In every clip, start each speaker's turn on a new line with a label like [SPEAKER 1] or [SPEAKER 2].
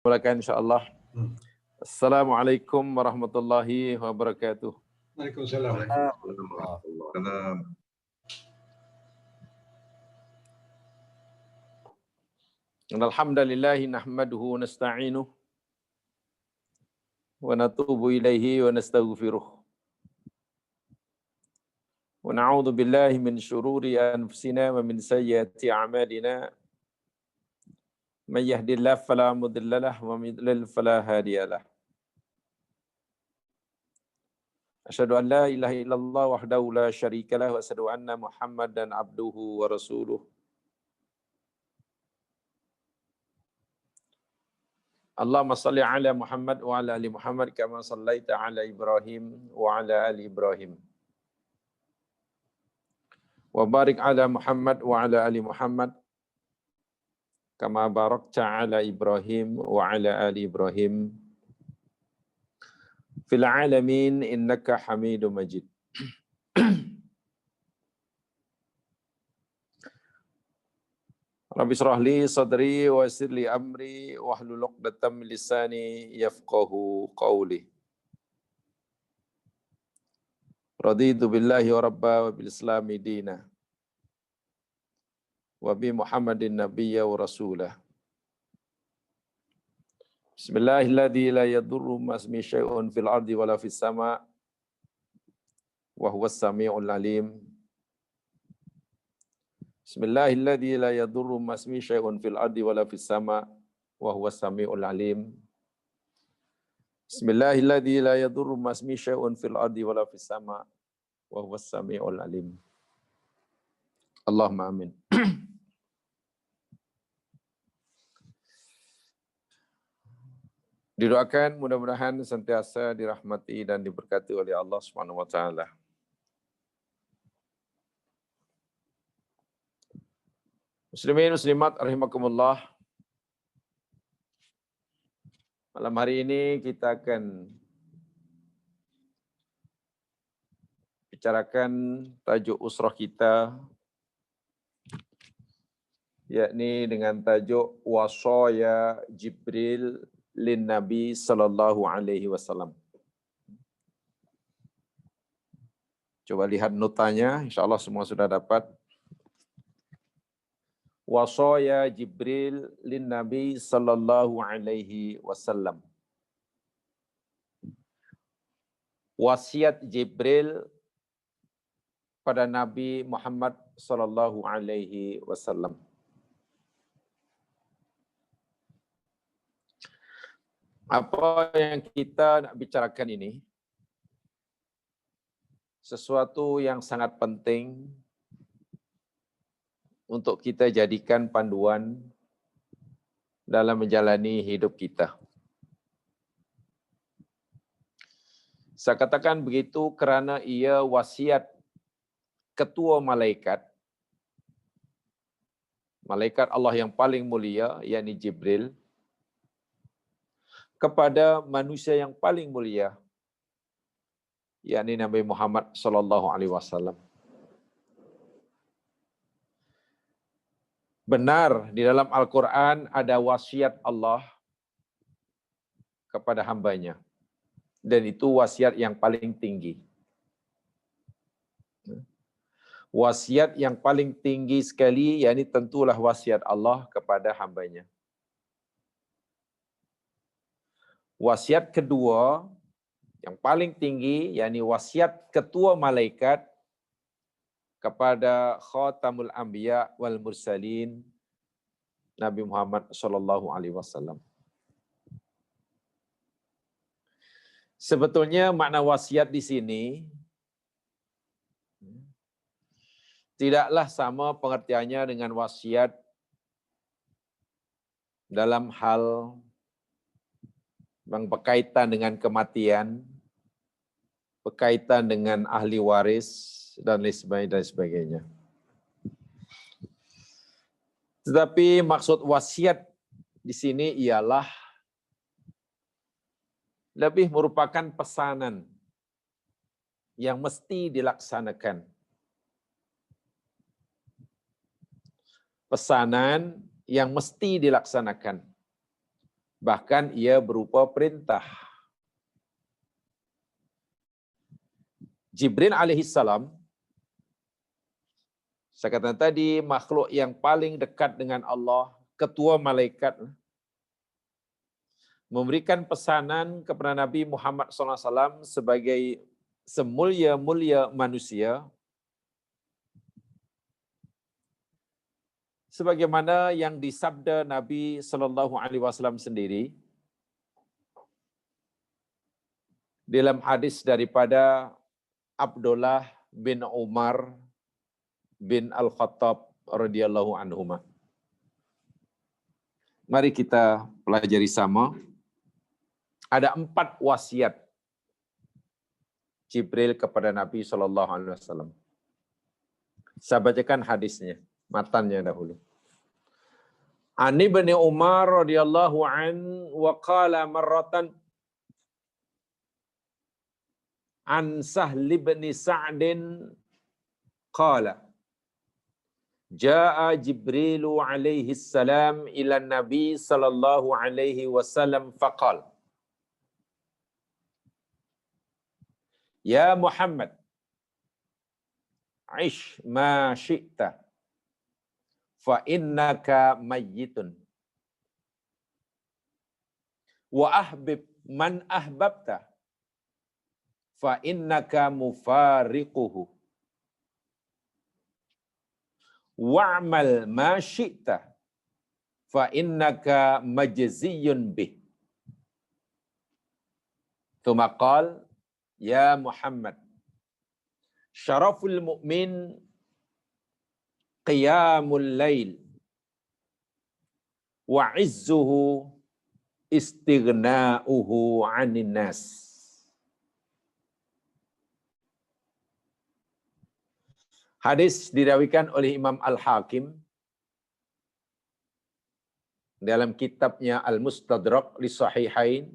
[SPEAKER 1] Mulakan insyaAllah. Assalamualaikum warahmatullahi wabarakatuh.
[SPEAKER 2] Waalaikumsalam.
[SPEAKER 1] Alhamdulillahi nahmaduhu wa nasta'inuh wa natubu ilaihi wa nastaghfiruh. Wa na'udzu billahi min syururi anfusina wa min sayyiati a'malina. Man yahdihillahu fala mudilla lahu wa man yudlil fala hadiyalah. Asyhadu an la ilaha illallah wahdahu la syarika lahu wa asyhadu anna Muhammadan abduhu wa rasuluh. Allahumma salli ala Muhammad wa ala ali Muhammad kama sallaita ala Ibrahim wa ala ali Ibrahim. Wa barik ala Muhammad wa ala ali Muhammad kama barakta ala Ibrahim wa ala ali Ibrahim fil alamin innaka Hamidum Majid. Rabbi shrah li sadri wa yassir li amri wahlul 'uqdatam min lisani yafqahu qawli. Raditu billahi wa rabba wa bil islami dina wa bi Muhammadin nabiyya wa rasulah. Bismillahilladzi la yadurru ma'asmi syai'un fil ardi wala fis sama' wa huwas samiul alim. Bismillahilladzi la yadurru ma'asmi syai'un fil ardi wala fis sama' wa huwas samiul alim. Bismillahilladzi la yadurru ma'asmi syai'un fil ardi wala fis sama' wa huwas samiul alim. Allahumma amin. Didoakan mudah-mudahan sentiasa dirahmati dan diberkati oleh Allah Subhanahu wa taala. Muslimin muslimat rahimakumullah. Malam hari ini kita akan bicarakan tajuk usrah kita, yakni dengan tajuk wasaya Jibril lin Nabi sallallahu alaihi wasallam. Coba lihat notanya, insyaallah semua sudah dapat. Wasaya Jibril lin Nabi sallallahu alaihi wasallam. Wasiat Jibril pada Nabi Muhammad sallallahu alaihi wasallam. Apa yang kita nak bicarakan ini sesuatu yang sangat penting untuk kita jadikan panduan dalam menjalani hidup kita. Saya katakan begitu kerana ia wasiat ketua malaikat, malaikat Allah yang paling mulia, yakni Jibril, kepada manusia yang paling mulia, yakni Nabi Muhammad sallallahu alaihi wasallam. Benar di dalam Al-Quran ada wasiat Allah kepada hambanya. Dan itu wasiat yang paling tinggi. Wasiat yang paling tinggi sekali, yakni tentulah wasiat Allah kepada hambanya. Wasiat kedua yang paling tinggi, yakni wasiat ketua malaikat kepada khatamul anbiya wal mursalin Nabi Muhammad sallallahu alaihi wasallam. Sebetulnya makna wasiat di sini tidaklah sama pengertiannya dengan wasiat dalam hal yang berkaitan dengan kematian, berkaitan dengan ahli waris, dan lain sebagainya. Tetapi maksud wasiat di sini ialah lebih merupakan pesanan yang mesti dilaksanakan. Pesanan yang mesti dilaksanakan. Bahkan ia berupa perintah. Jibril alaihissalam, saya katakan tadi, makhluk yang paling dekat dengan Allah, ketua malaikat, memberikan pesanan kepada Nabi Muhammad SAW sebagai semulia-mulia manusia, sebagaimana yang disabda Nabi SAW sendiri dalam hadis daripada Abdullah bin Umar bin Al-Khattab radhiyallahu anhuma. Mari kita pelajari sama. Ada 4 wasiat Jibril kepada Nabi SAW. Saya bacakan hadisnya, matannya dahulu. Ani bin Umar radhiyallahu an wa qala marratan an Sahl bin Sa'din qala jaa Jibrilu alaihi salam ila Nabi sallallahu alaihi wasallam faqala Ya Muhammad, ish ma syi'ta, fa innaka mayyitun. Wa ahbib man ahbabta, fa innaka mufariquhu. Wa'mal ma syi'ta, fa innaka majziyun bih. Tsumma qala Ya Muhammad, syaraful mu'min qiyamul lail wa izzuhu istighna'uhu 'anil nas. Hadis diriwayatkan oleh Imam Al-Hakim dalam kitabnya Al-Mustadrak li Sahihain.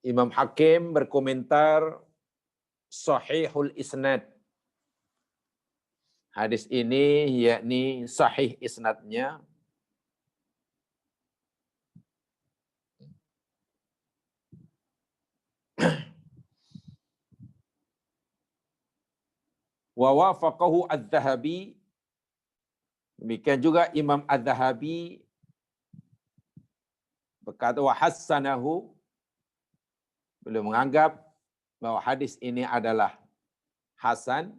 [SPEAKER 1] Imam Hakim berkomentar sahihul isnad. Hadis ini yakni sahih isnadnya. Wa wafaqahu Az-Zahabi. Demikian juga Imam Az-Zahabi berkata wa hassanahu, beliau menganggap bahwa hadis ini adalah hasan.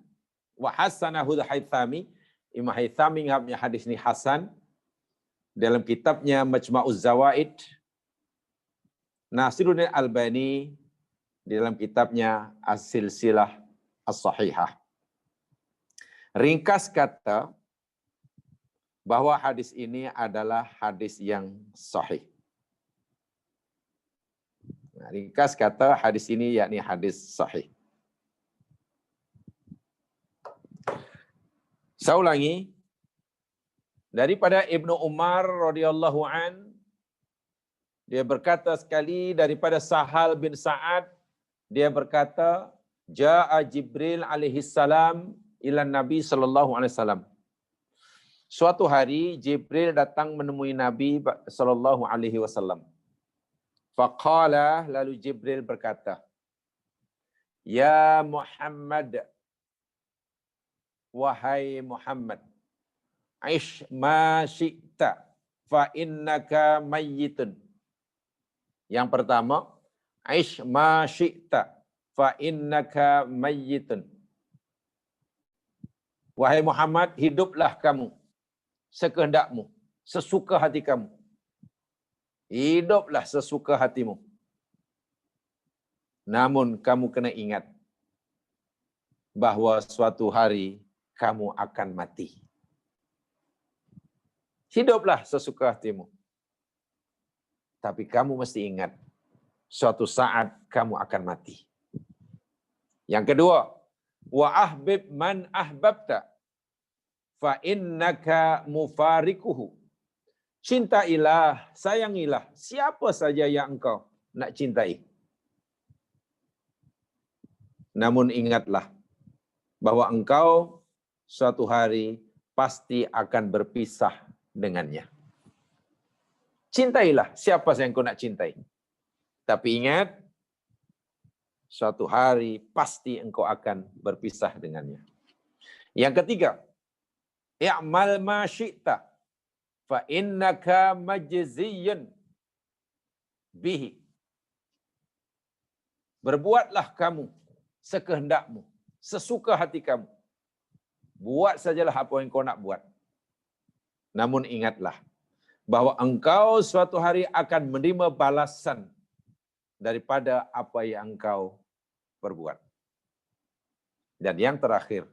[SPEAKER 1] Wa hassanahu Al-Haythami, Imam Haythami menganggapnya hadis ini hasan dalam kitabnya Majma'uz Zawaid. Nasiruddin Albani dalam kitabnya As-Silsilah As-Sahihah. Ringkas kata bahwa hadis ini adalah hadis yang sahih. Ringkas kata hadis ini yakni hadis sahih. Saya ulangi. Daripada Ibnu Umar radhiyallahu an, dia berkata sekali daripada Sahal bin Sa'ad, dia berkata, Ja'a Jibril alaihi salam ila Nabi sallallahu alaihi wasallam. Suatu hari Jibril datang menemui Nabi sallallahu alaihi wasallam. Faqala, lalu Jibril berkata, Ya Muhammad, wahai Muhammad, ish ma syi'ta, fa innaka mayyitun. Yang pertama, ish ma syi'ta, fa innaka mayyitun. Wahai Muhammad, hiduplah kamu sekehendakmu, sesuka hati kamu. Hiduplah sesuka hatimu. Namun kamu kena ingat bahwa suatu hari kamu akan mati. Hiduplah sesuka hatimu. Tapi kamu mesti ingat, suatu saat kamu akan mati. Yang kedua, wa ahbib man ahbabta, fa innaka mufarikuhu. Cintailah, sayangilah siapa saja yang engkau nak cintai. Namun ingatlah bahwa engkau suatu hari pasti akan berpisah dengannya. Cintailah siapa yang kau nak cintai. Tapi ingat, suatu hari pasti engkau akan berpisah dengannya. Yang ketiga, i'mal ma syi'ta fa innaka majziyyun bihi. Berbuatlah kamu sekehendakmu, sesuka hati kamu. Buat sajalah apa yang kau nak buat. Namun ingatlah bahwa engkau suatu hari akan menerima balasan daripada apa yang engkau perbuat. Dan yang terakhir,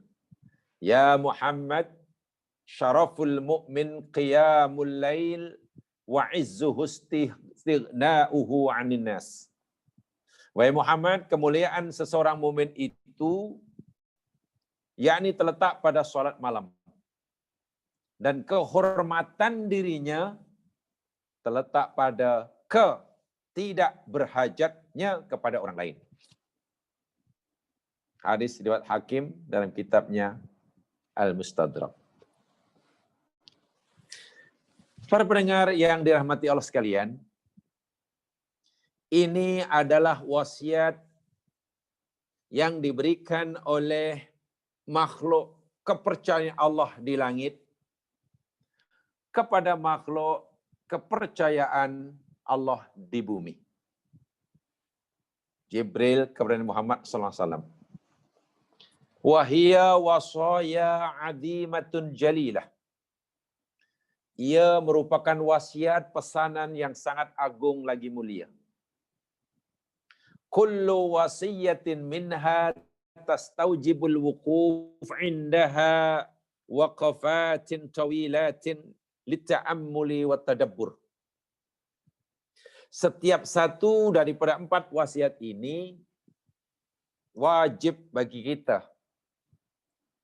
[SPEAKER 1] ya Muhammad, syaraful mu'min qiyamul lail wa izzuhu istighna'uhu 'anil nas. Wahai Muhammad, kemuliaan seseorang mukmin itu yakni terletak pada solat malam. Dan kehormatan dirinya terletak pada tidak berhajatnya kepada orang lain. Hadis riwayat Hakim dalam kitabnya Al-Mustadrak. Para pendengar yang dirahmati Allah sekalian, ini adalah wasiat yang diberikan oleh makhluk kepercayaan Allah di langit kepada makhluk kepercayaan Allah di bumi. Jibril kepada Muhammad sallallahu alaihi wasallam. Wahia wasaya adimatun jalilah. Ia merupakan wasiat pesanan yang sangat agung lagi mulia. Kullu wasiyatin minha tastaujibul wuquf indaha waqafatin tawilatin lita'ammuli wa tadabbur. Setiap satu daripada 4 wasiat ini wajib bagi kita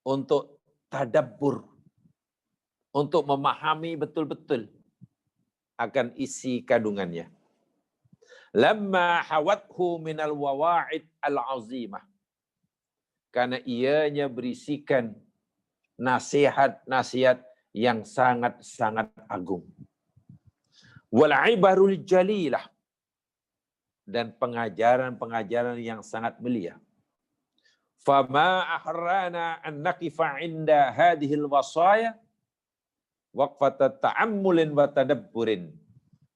[SPEAKER 1] untuk tadabbur, untuk memahami betul-betul akan isi kandungannya. Lamma hawathu minal wawa'id al-azimah. Karena ianya berisikan nasihat-nasihat yang sangat-sangat agung. Wal ibarul jalilah, dan pengajaran-pengajaran yang sangat mulia. Fama ahrana an naqifa inda hadhil wasaya waqfat ta'ammulin wa tadabburin.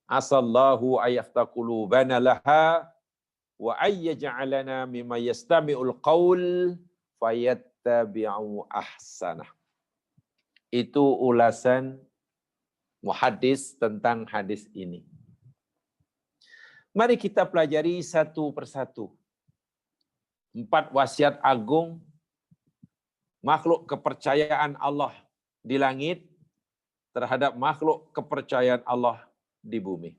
[SPEAKER 1] Asallahu ayafta qulubana laha wa ayyaj'alana mimma yastami'ul qaul fayattabi'u ahsanah. Itu ulasan muhaddis tentang hadis ini. Mari kita pelajari satu persatu. 4 wasiat agung makhluk kepercayaan Allah di langit terhadap makhluk kepercayaan Allah di bumi.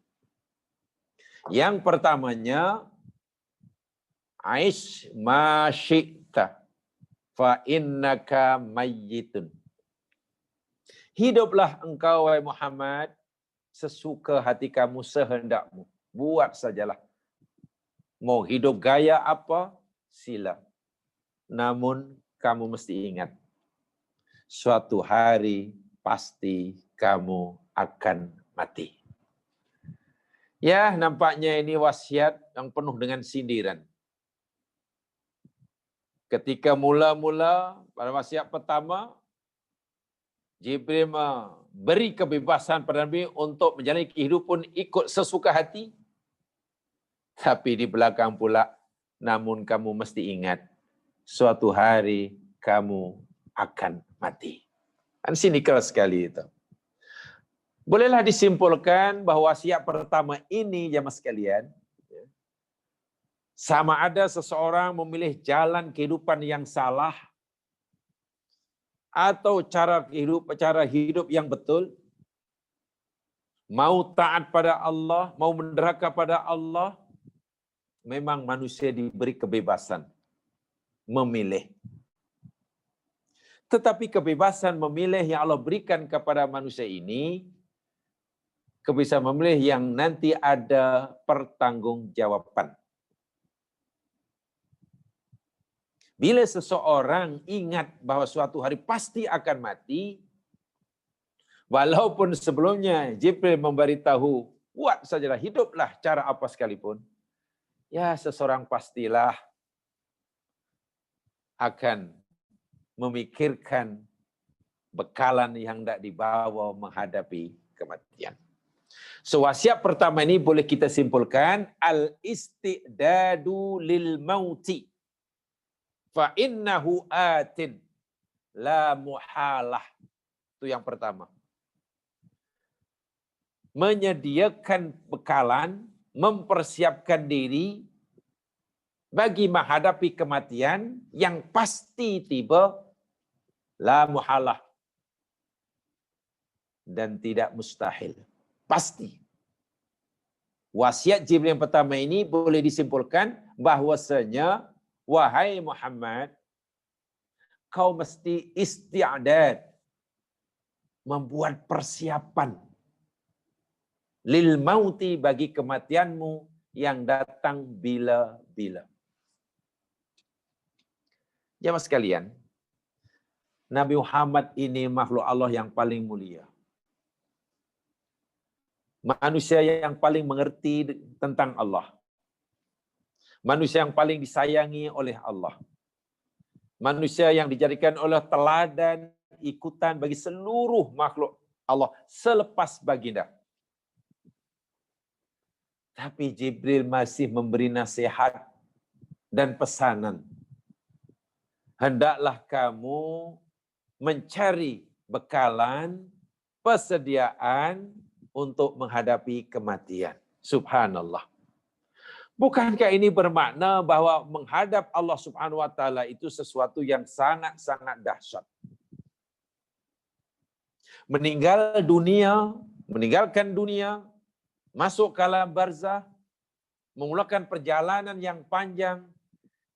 [SPEAKER 1] Yang pertamanya, aish ma syi'ta fa innaka mayyitun. Hiduplah engkau wahai Muhammad sesuka hati kamu, sehendakmu. Buat sajalah. Mau hidup gaya apa, sila. Namun kamu mesti ingat, suatu hari pasti kamu akan mati. Ya, nampaknya ini wasiat yang penuh dengan sindiran. Ketika mula-mula pada wasiat pertama, Jibril beri kebebasan pada Nabi untuk menjalani kehidupan ikut sesuka hati. Tapi di belakang pula, namun kamu mesti ingat, suatu hari kamu akan mati. Kan sinikal sekali itu. Bolehlah disimpulkan bahawa wasiat pertama ini, jemaah sekalian, sama ada seseorang memilih jalan kehidupan yang salah, atau cara hidup yang betul, mau taat pada Allah, mau menderhaka pada Allah, memang manusia diberi kebebasan memilih. Tetapi kebebasan memilih yang Allah berikan kepada manusia ini, kebebasan memilih yang nanti ada pertanggungjawaban. Bila seseorang ingat bahawa suatu hari pasti akan mati, walaupun sebelumnya Jibril memberitahu buat sajalah, hiduplah cara apa sekalipun, ya seseorang pastilah akan memikirkan bekalan yang hendak dibawa menghadapi kematian. So, wasiat pertama ini boleh kita simpulkan al-istidadu lil mauti fa innahu atin la muhalah. Itu yang pertama. Menyediakan bekalan, mempersiapkan diri bagi menghadapi kematian yang pasti tiba, la muhalah, dan tidak mustahil. Pasti. Wasiat Jibril yang pertama ini boleh disimpulkan bahwasanya, wahai Muhammad, kau mesti isti'adad, membuat persiapan lil mauti, bagi kematianmu yang datang bila-bila. Jamaah sekalian, Nabi Muhammad ini makhluk Allah yang paling mulia. Manusia yang paling mengerti tentang Allah. Manusia yang paling disayangi oleh Allah. Manusia yang dijadikan oleh teladan, ikutan bagi seluruh makhluk Allah selepas baginda. Tapi Jibril masih memberi nasihat dan pesanan. Hendaklah kamu mencari bekalan, persediaan untuk menghadapi kematian. Subhanallah. Bukankah ini bermakna bahwa menghadap Allah Subhanahu wa taala itu sesuatu yang sangat-sangat dahsyat? Meninggalkan dunia, masuk ke alam barzah, memulakan perjalanan yang panjang,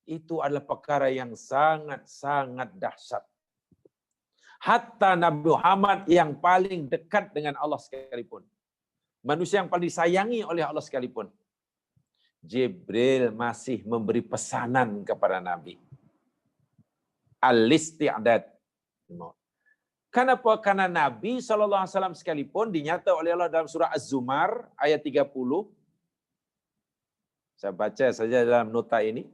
[SPEAKER 1] itu adalah perkara yang sangat-sangat dahsyat. Hatta Nabi Muhammad yang paling dekat dengan Allah sekalipun, manusia yang paling disayangi oleh Allah sekalipun, Jibril masih memberi pesanan kepada Nabi. Al-isti'adad. Kenapa? Karena Nabi SAW sekalipun dinyata oleh Allah dalam surah Az-Zumar ayat 30. Saya baca saja dalam nota ini.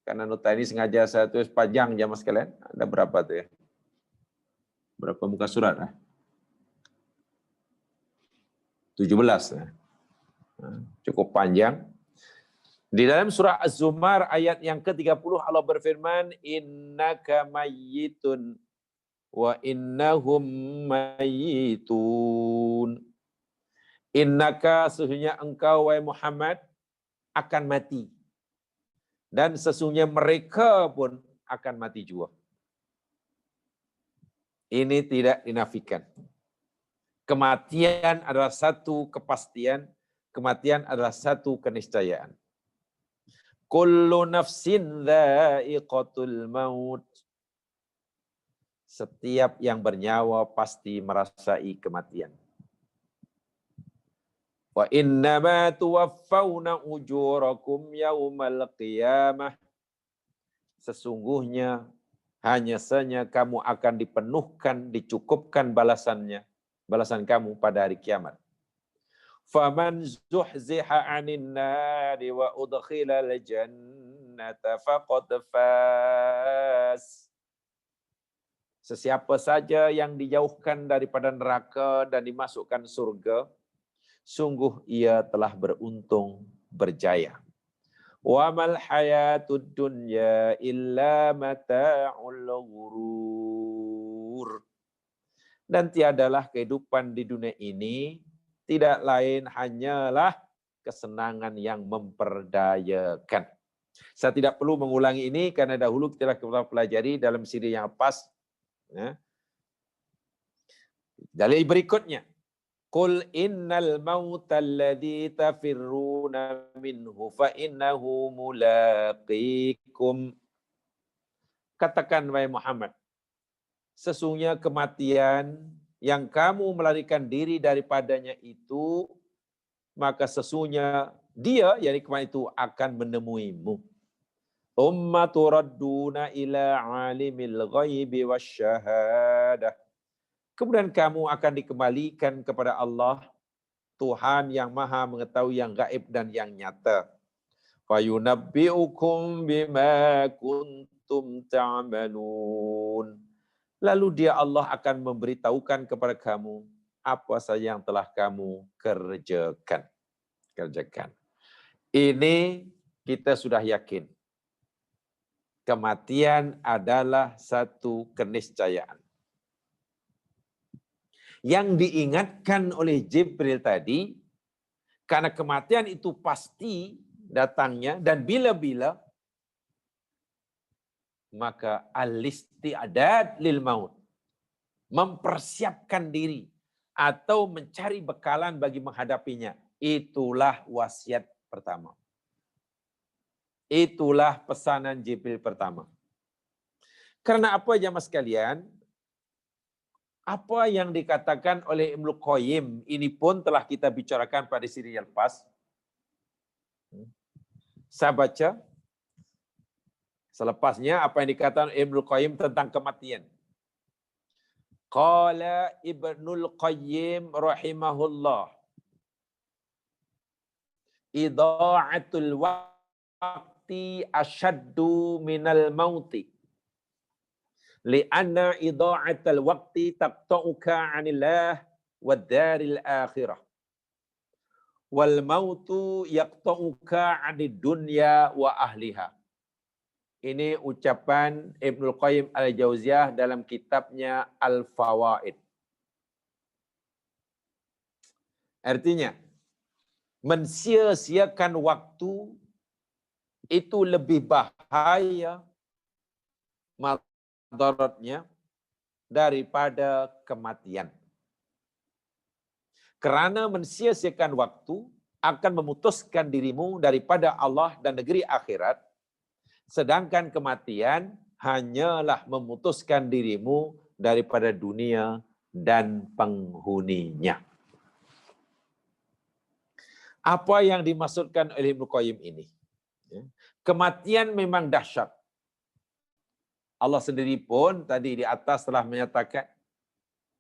[SPEAKER 1] Karena nota ini sengaja saya tulis panjang jamaah sekalian. Ada berapa tuh ya? Berapa muka surat? 17. Cukup panjang. Di dalam surah Az-Zumar ayat yang ke-30 Allah berfirman, innaka mayyitun wa innahum mayyitun. Innaka, sesungguhnya engkau wahai Muhammad akan mati. Dan sesungguhnya mereka pun akan mati juga. Ini tidak dinafikan. Kematian adalah satu kepastian, kematian adalah satu keniscayaan. Kullu nafsin dha'iqatul maut. Setiap yang bernyawa pasti merasai kematian. Wa innama tuwaffawna ujurakum yaumal qiyamah. Sesungguhnya hanya saja kamu akan dipenuhkan, dicukupkan balasan kamu pada hari kiamat. Faman zuhziha 'anil nari wa udkhilal jannata faqad faz. Sesiapa saja yang dijauhkan daripada neraka dan dimasukkan surga, sungguh ia telah beruntung, berjaya. Wa mal hayatud dunya illa mata'ul ghurur. Dan tiadalah kehidupan di dunia ini tidak lain hanyalah kesenangan yang memperdayakan. Saya tidak perlu mengulangi ini karena dahulu kita telah pelajari dalam siri yang lepas. Ya. Dalil berikutnya, qul innal mauta alladhi tafirruna minhu fa innahu mulaqikum. Katakan wahai Muhammad, sesungguhnya kematian yang kamu melarikan diri daripadanya itu, maka sesungguhnya dia, yakni kematian itu akan menemuimu. Tsumma turadduna ila alimil ghaibi wasyahadah. Kemudian kamu akan dikembalikan kepada Allah Tuhan yang maha mengetahui yang gaib dan yang nyata. Fayunabbi'ukum bima kuntum ta'malun. Lalu dia Allah akan memberitahukan kepada kamu apa saja yang telah kamu kerjakan. Ini kita sudah yakin. Kematian adalah satu keniscayaan. Yang diingatkan oleh Jibril tadi, karena kematian itu pasti datangnya dan bila-bila, maka al-isti'dad lil maut, mempersiapkan diri atau mencari bekalan bagi menghadapinya, itulah wasiat pertama. Itulah pesanan Jibril pertama. Karena apa jamaah sekalian? Apa yang dikatakan oleh Ibnu Qayyim ini pun telah kita bicarakan pada siri yang lepas. Saya baca selepasnya apa yang dikatakan Ibnu Qayyim tentang kematian. Qala Ibnul Qayyim rahimahullah, idha'atul waqti asyaddu minal mauti. Lianna idha'atul waqti taqta'uka 'anillah wad daril akhirah. Wal mautu yaqta'uka 'anid dunya wa ahliha. Ini ucapan Ibnul Qayyim Al-Jauziyah dalam kitabnya Al-Fawaid. Artinya, mensia-siakan waktu itu lebih bahaya madaratnya daripada kematian. Kerana mensia-siakan waktu akan memutuskan dirimu daripada Allah dan negeri akhirat, sedangkan kematian hanyalah memutuskan dirimu daripada dunia dan penghuninya. Apa yang dimaksudkan oleh Ibnu Qayyim ini? Kematian memang dahsyat. Allah sendiri pun tadi di atas telah menyatakan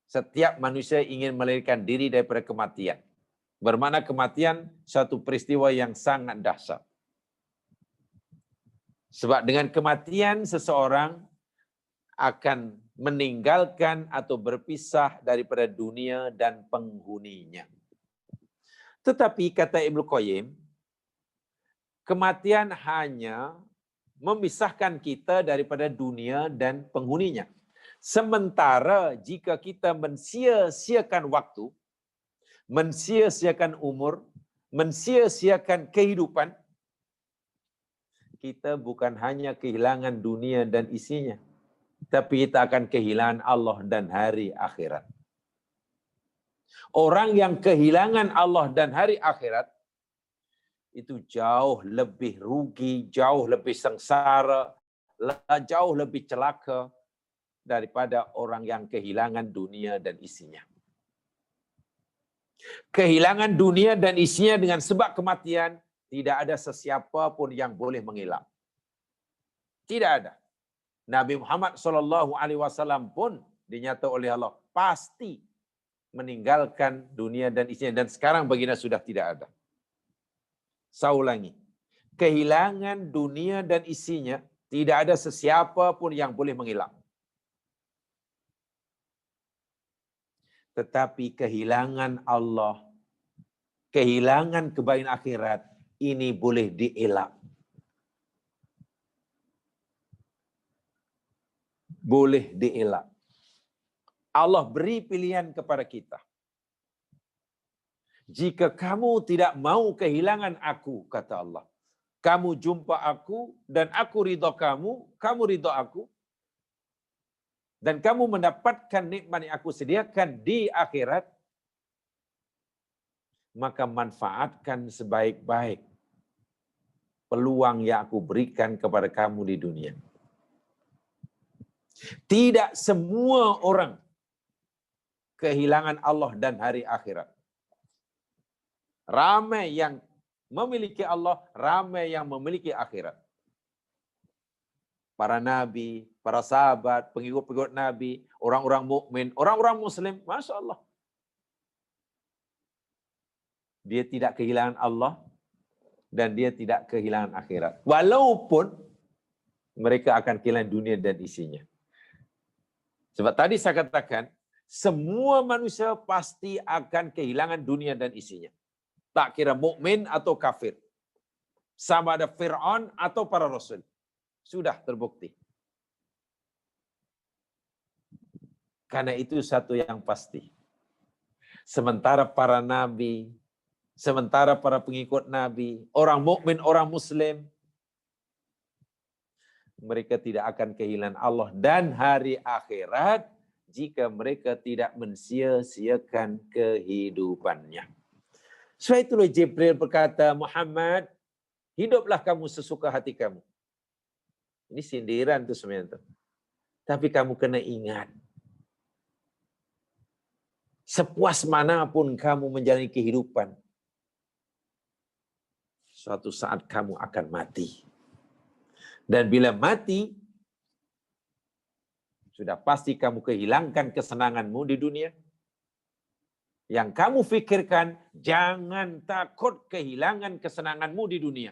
[SPEAKER 1] setiap manusia ingin melarikan diri daripada kematian. Bermakna kematian satu peristiwa yang sangat dahsyat. Sebab dengan kematian seseorang akan meninggalkan atau berpisah daripada dunia dan penghuninya. Tetapi kata Ibnu Qayyim, kematian hanya memisahkan kita daripada dunia dan penghuninya. Sementara jika kita mensia-siakan waktu, mensia-siakan umur, mensia-siakan kehidupan, kita bukan hanya kehilangan dunia dan isinya, tapi kita akan kehilangan Allah dan hari akhirat. Orang yang kehilangan Allah dan hari akhirat, itu jauh lebih rugi, jauh lebih sengsara, jauh lebih celaka daripada orang yang kehilangan dunia dan isinya. Kehilangan dunia dan isinya dengan sebab kematian, tidak ada sesiapa pun yang boleh mengelak. Tidak ada. Nabi Muhammad SAW pun dinyata oleh Allah pasti meninggalkan dunia dan isinya, dan sekarang baginda sudah tidak ada. Saya ulangi, kehilangan dunia dan isinya, tidak ada sesiapa pun yang boleh mengelak. Tetapi kehilangan Allah, kehilangan kebaikan akhirat, ini boleh dielak. Boleh dielak. Allah beri pilihan kepada kita. Jika kamu tidak mau kehilangan aku, kata Allah, kamu jumpa aku dan aku ridha kamu, kamu ridha aku, dan kamu mendapatkan nikmat yang aku sediakan di akhirat, maka manfaatkan sebaik-baik peluang yang aku berikan kepada kamu di dunia. Tidak semua orang kehilangan Allah dan hari akhirat. Ramai yang memiliki Allah, ramai yang memiliki akhirat. Para nabi, para sahabat, pengikut-pengikut nabi, orang-orang mukmin, orang-orang muslim, Masya Allah. dia tidak kehilangan Allah dan dia tidak kehilangan akhirat. Walaupun mereka akan kehilangan dunia dan isinya. Sebab tadi saya katakan, semua manusia pasti akan kehilangan dunia dan isinya. Tak kira mukmin atau kafir. Sama ada Fir'aun atau para rasul. Sudah terbukti. Karena itu satu yang pasti. Sementara para nabi, sementara para pengikut nabi, orang mukmin, orang muslim, mereka tidak akan kehilangan Allah dan hari akhirat jika mereka tidak mensia-siakan kehidupannya. Sebab itulah Jibril berkata, Muhammad, hiduplah kamu sesuka hati kamu. Ini sindiran tuh sebenarnya. Tapi kamu kena ingat, sepuas manapun kamu menjalani kehidupan, suatu saat kamu akan mati. Dan bila mati, sudah pasti kamu kehilangan kesenanganmu di dunia. Yang kamu pikirkan, jangan takut kehilangan kesenanganmu di dunia.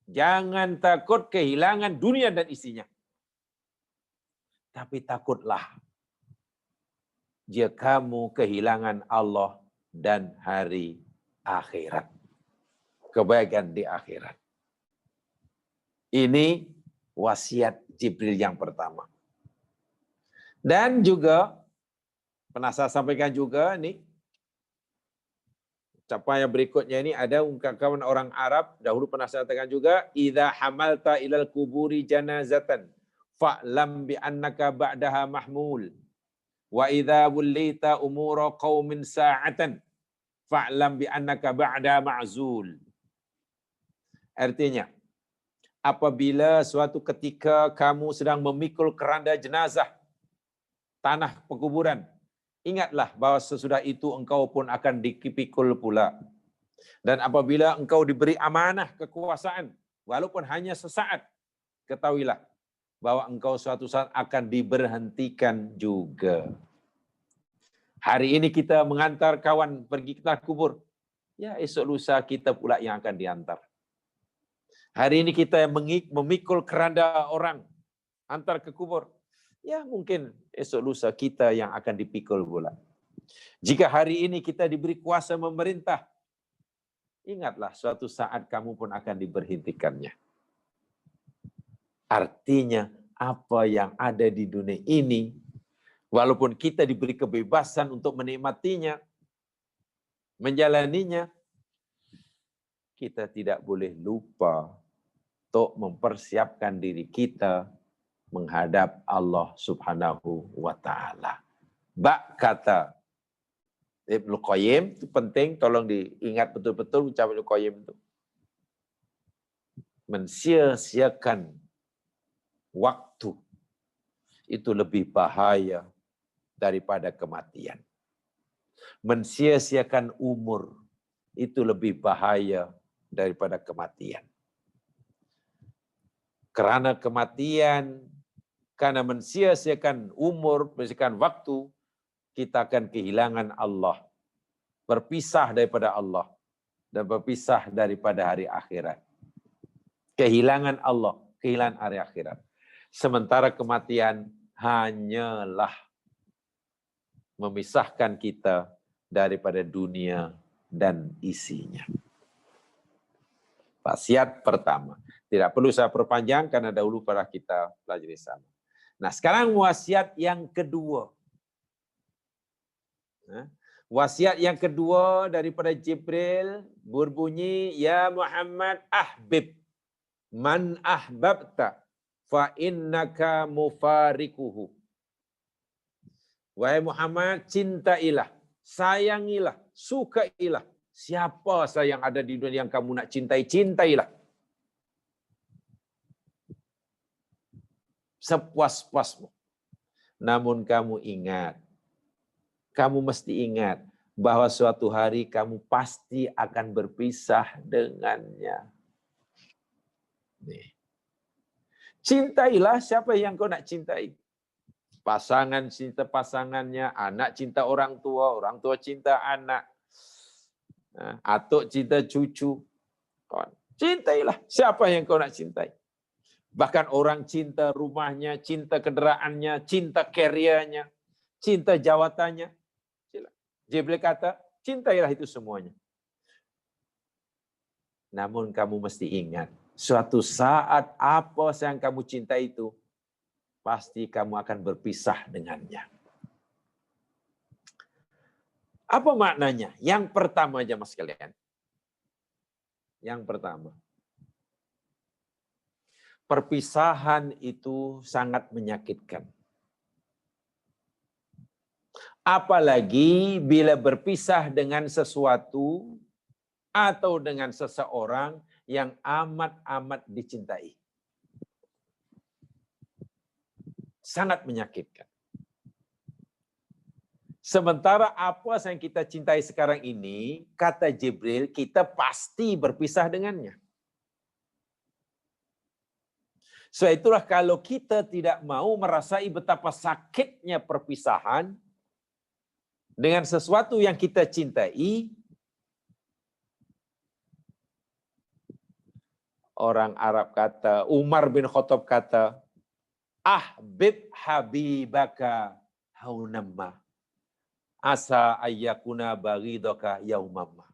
[SPEAKER 1] Jangan takut kehilangan dunia dan isinya. Tapi takutlah jika kamu kehilangan Allah dan hari akhirat. Kebaikan di akhirat. Ini wasiat Jibril yang pertama. Dan juga, pernah saya sampaikan juga ini, ucapan yang berikutnya ini ada ungkapan orang Arab, dahulu pernah saya katakan juga, idza hamalta ilal kuburi janazatan, fa'lam bi annaka ba'daha mahmul. Wa idza wallita umura qaumin sa'atan, fa'lam bi annaka ba'da ma'zul. Artinya, apabila suatu ketika kamu sedang memikul keranda jenazah, tanah pekuburan, ingatlah bahwa sesudah itu engkau pun akan dipikul pula. Dan apabila engkau diberi amanah kekuasaan, walaupun hanya sesaat, ketahuilah bahwa engkau suatu saat akan diberhentikan juga. Hari ini kita mengantar kawan pergi ke kubur, ya esok lusa kita pula yang akan diantar. Hari ini kita memikul keranda orang, antar ke kubur. Ya mungkin esok lusa kita yang akan dipikul pula. Jika hari ini kita diberi kuasa memerintah, ingatlah suatu saat kamu pun akan diberhentikannya. Artinya apa yang ada di dunia ini, walaupun kita diberi kebebasan untuk menikmatinya, menjalaninya, kita tidak boleh lupa untuk mempersiapkan diri kita menghadap Allah Subhanahu wa Ta'ala. Bak kata Ibnu Qayyim, itu penting, tolong diingat betul-betul ucapan Ibnu Qayyim itu. Mensia-siakan waktu itu lebih bahaya daripada kematian. Mensia-siakan umur itu lebih bahaya daripada kematian. Karena kematian, karena mensia-siakan umur, mensia-siakan waktu, kita akan kehilangan Allah. Berpisah daripada Allah. Dan berpisah daripada hari akhirat. Kehilangan Allah, kehilangan hari akhirat. Sementara kematian hanyalah memisahkan kita daripada dunia dan isinya. Wasiat pertama. Tidak perlu saya perpanjang karena dahulu pernah kita pelajari sama. Nah, sekarang wasiat yang kedua. Wasiat yang kedua daripada Jibril berbunyi, Ya Muhammad ahbib man ahbabta fa innaka mufarikuhu. Wahai Muhammad, cintailah, sayangilah, sukailah. Siapa saja yang ada di dunia yang kamu nak cintai, cintailah. Sepuas-puasmu. Namun kamu ingat, kamu mesti ingat bahwa suatu hari kamu pasti akan berpisah dengannya. Nih. Cintailah siapa yang kau nak cintai. Pasangan cinta pasangannya, anak cinta orang tua cinta anak. Atuk cinta cucu. Cintailah siapa yang kau nak cintai. Bahkan orang cinta rumahnya, cinta kenderaannya, cinta karyanya, cinta jawatannya. Jibril kata, cintailah itu semuanya. Namun kamu mesti ingat, suatu saat apa yang kamu cinta itu, pasti kamu akan berpisah dengannya. Apa maknanya? Yang pertama aja mas sekalian. Yang pertama. Perpisahan itu sangat menyakitkan. Apalagi bila berpisah dengan sesuatu atau dengan seseorang yang amat-amat dicintai. Sangat menyakitkan. Sementara apa yang kita cintai sekarang ini, kata Jibril, kita pasti berpisah dengannya. So itulah kalau kita tidak mau merasai betapa sakitnya perpisahan dengan sesuatu yang kita cintai, orang Arab kata, Umar bin Khattab kata, ahbib habibaka haunamma. Asa ayyakuna baghidaka yaumamma.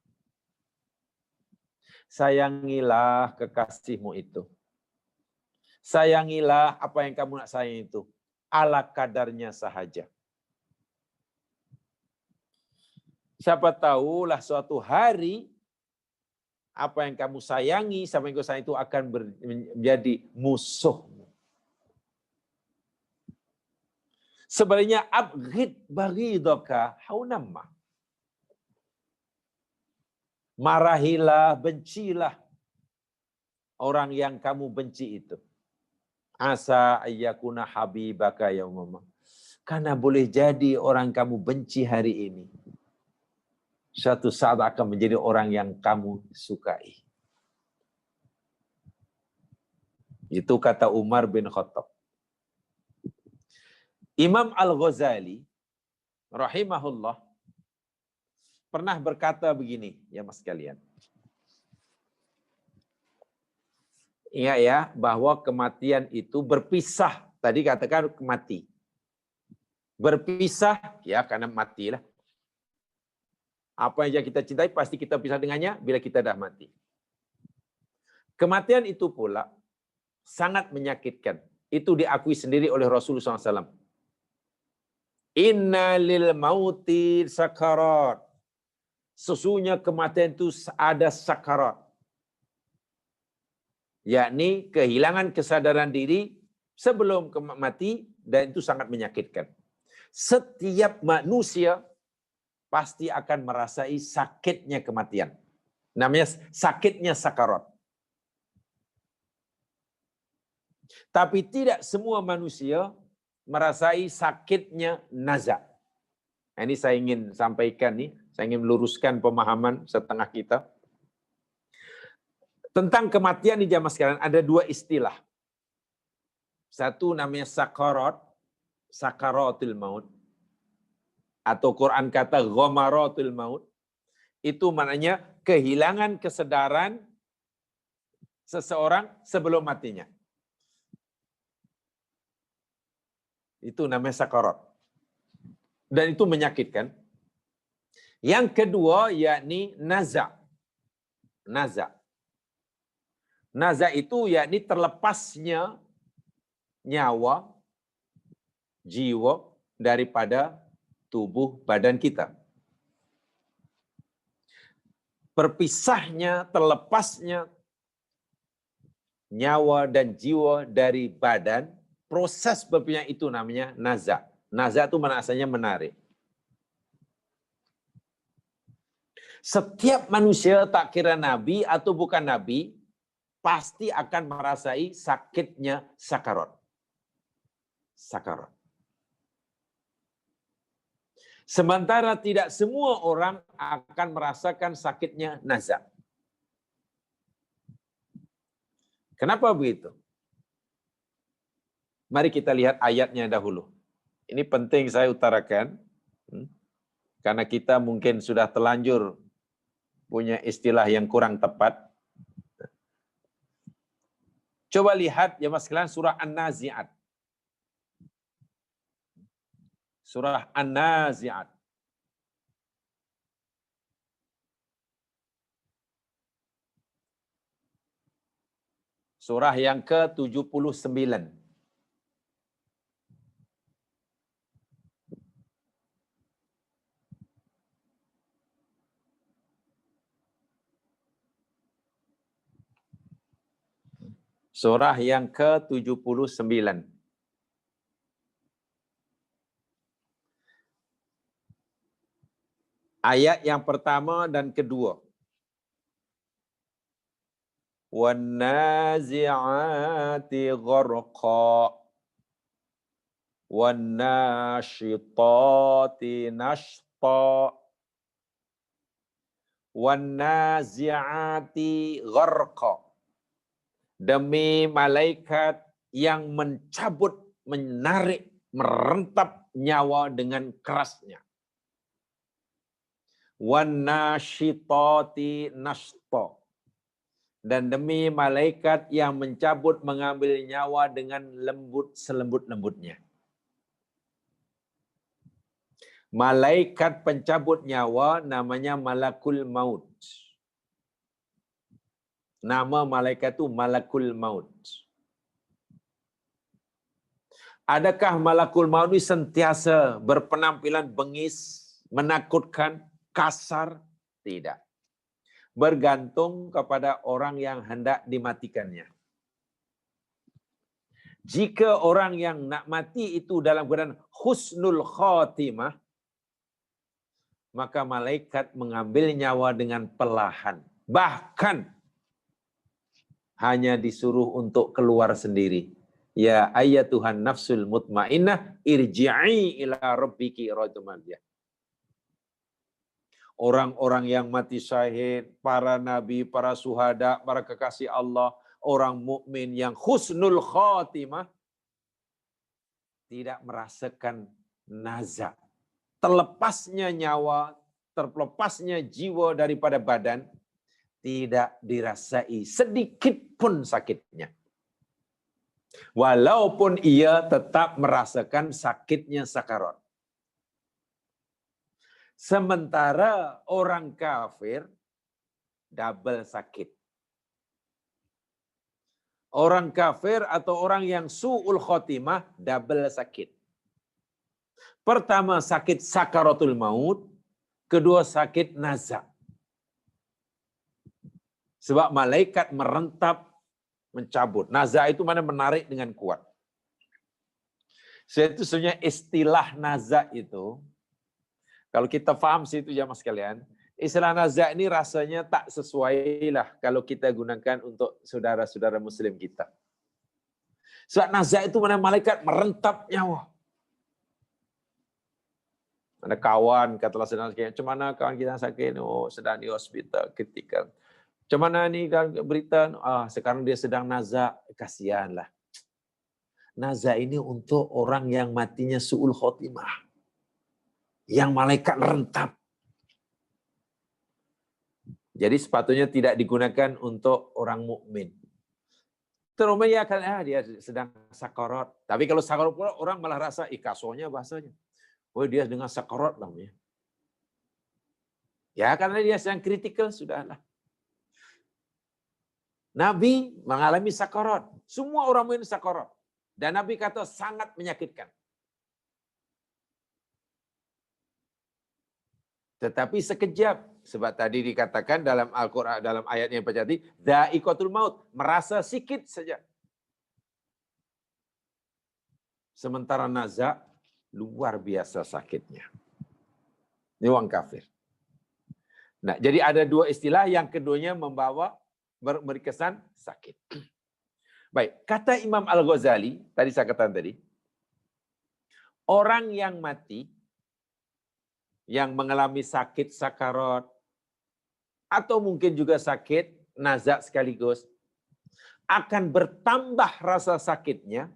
[SPEAKER 1] Sayangilah kekasihmu itu. Sayangilah apa yang kamu nak sayang itu. Ala kadarnya sahaja. Siapa tahulah suatu hari apa yang kamu sayangi, siapa yang kau sayang itu akan menjadi musuhmu. Sebaliknya abghid baghidaka haunamma. Marahilah, bencilah orang yang kamu benci itu. Asa ayyakuna habibaka yaumama. Karena boleh jadi orang kamu benci hari ini, suatu saat akan menjadi orang yang kamu sukai. Itu kata Umar bin Khattab. Imam Al-Ghazali rahimahullah pernah berkata begini, ya mas sekalian. Ingat ya, bahwa kematian itu berpisah. Tadi katakan mati. Berpisah, ya karena matilah. Apa yang kita cintai pasti kita pisah dengannya bila kita dah mati. Kematian itu pula sangat menyakitkan. Itu diakui sendiri oleh Rasulullah SAW. Inna lil mauti sakarat. Sesungguhnya kematian itu ada sakarat. Yakni kehilangan kesadaran diri sebelum mati, dan itu sangat menyakitkan. Setiap manusia pasti akan merasai sakitnya kematian. Namanya sakitnya sakarat. Tapi tidak semua manusia merasai sakitnya naza. Ini saya ingin sampaikan nih, saya ingin meluruskan pemahaman setengah kita. Tentang kematian di zaman sekarang ada dua istilah. Satu namanya sakarat, sakaratul maut. Atau Quran kata ghamaratul maut. Itu maknanya kehilangan kesadaran seseorang sebelum matinya. Itu namanya sakarat. Dan itu menyakitkan. Yang kedua yakni naza. Naza. Naza itu yakni terlepasnya nyawa, jiwa daripada tubuh badan kita. Berpisahnya, terlepasnya nyawa dan jiwa dari badan, proses berpindah itu namanya naza. Naza itu maksudnya menarik. Setiap manusia tak kira nabi atau bukan nabi, pasti akan merasai sakitnya sakarat. Sakarat. Sementara tidak semua orang akan merasakan sakitnya naza. Kenapa begitu? Mari kita lihat ayatnya dahulu. Ini penting saya utarakan, karena kita mungkin sudah terlanjur punya istilah yang kurang tepat. Coba lihat ya mas sekalian surah An-Nazi'at. Surah An-Nazi'at. Surah yang ke-79. Surah yang ke-79. Ayat yang pertama dan kedua. وَالنَّازِعَاتِ غَرْقًا وَالنَّاشِطَاتِ نَشْطًا وَالنَّازِعَاتِ غَرْقًا. Demi malaikat yang mencabut, menarik, merentap nyawa dengan kerasnya. وَالنَّاشِطَاتِ نَشْطًا. Dan demi malaikat yang mencabut, mengambil nyawa dengan lembut selembut-lembutnya. Malaikat pencabut nyawa namanya Malakul Maut. Nama malaikat itu Malakul Maut. Adakah Malakul Maut ini sentiasa berpenampilan bengis, menakutkan, kasar? Tidak. Bergantung kepada orang yang hendak dimatikannya. Jika orang yang nak mati itu dalam keadaan husnul khatimah, maka malaikat mengambil nyawa dengan perlahan. Bahkan hanya disuruh untuk keluar sendiri. Ya ayyatuhan nafsul mutmainnah irji'i ila rabbiki radiyah. Orang-orang yang mati syahid, para nabi, para syuhada, para kekasih Allah, orang mukmin yang husnul khatimah tidak merasakan naza. Terlepasnya nyawa, terlepasnya jiwa daripada badan, tidak dirasai sedikit pun sakitnya. Walaupun ia tetap merasakan sakitnya sakarat. Sementara orang kafir double sakit. Orang kafir atau orang yang su'ul khotimah double sakit. Pertama sakit sakaratul maut, kedua sakit nazak. Sebab malaikat merentap, mencabut. Nazak itu mana menarik dengan kuat. Sesungguhnya istilah nazak itu, kalau kita faham situ jamaah sekalian, istilah nazak ini rasanya tak sesuai lah kalau kita gunakan untuk saudara-saudara muslim kita. Sebab nazak itu mana malaikat merentap nyawa. Ada kawan katalah sedang sakit, macam mana kawan kita sakit? Oh, sedang di hospital ketika. Macam mana ni berita? Sekarang dia sedang nazak. Kasihanlah. Nazak ini untuk orang yang matinya su'ul khotimah. Yang malaikat rentap. Jadi sepatutnya tidak digunakan untuk orang mukmin. Terus ya kan dia sedang sakarat. Tapi kalau sakarat pula orang malah rasa kasonya bahasanya. Oh dia dengan sakarat namanya. Ya karena dia sedang kritikal sudahlah. Nabi mengalami sakarat. Semua orang mukmin sakarat. Dan Nabi kata sangat menyakitkan. Tetapi sekejap, sebab tadi dikatakan dalam Al-Quran, dalam ayat yang tadi, dha'iqatul maut, merasa sikit saja. Sementara nazak, luar biasa sakitnya. Ini orang kafir. Nah, jadi ada dua istilah, yang keduanya membawa berkesan sakit. Baik, kata Imam Al-Ghazali, tadi saya katakan tadi, orang yang mati, yang mengalami sakit sakarat, atau mungkin juga sakit nazak sekaligus, akan bertambah rasa sakitnya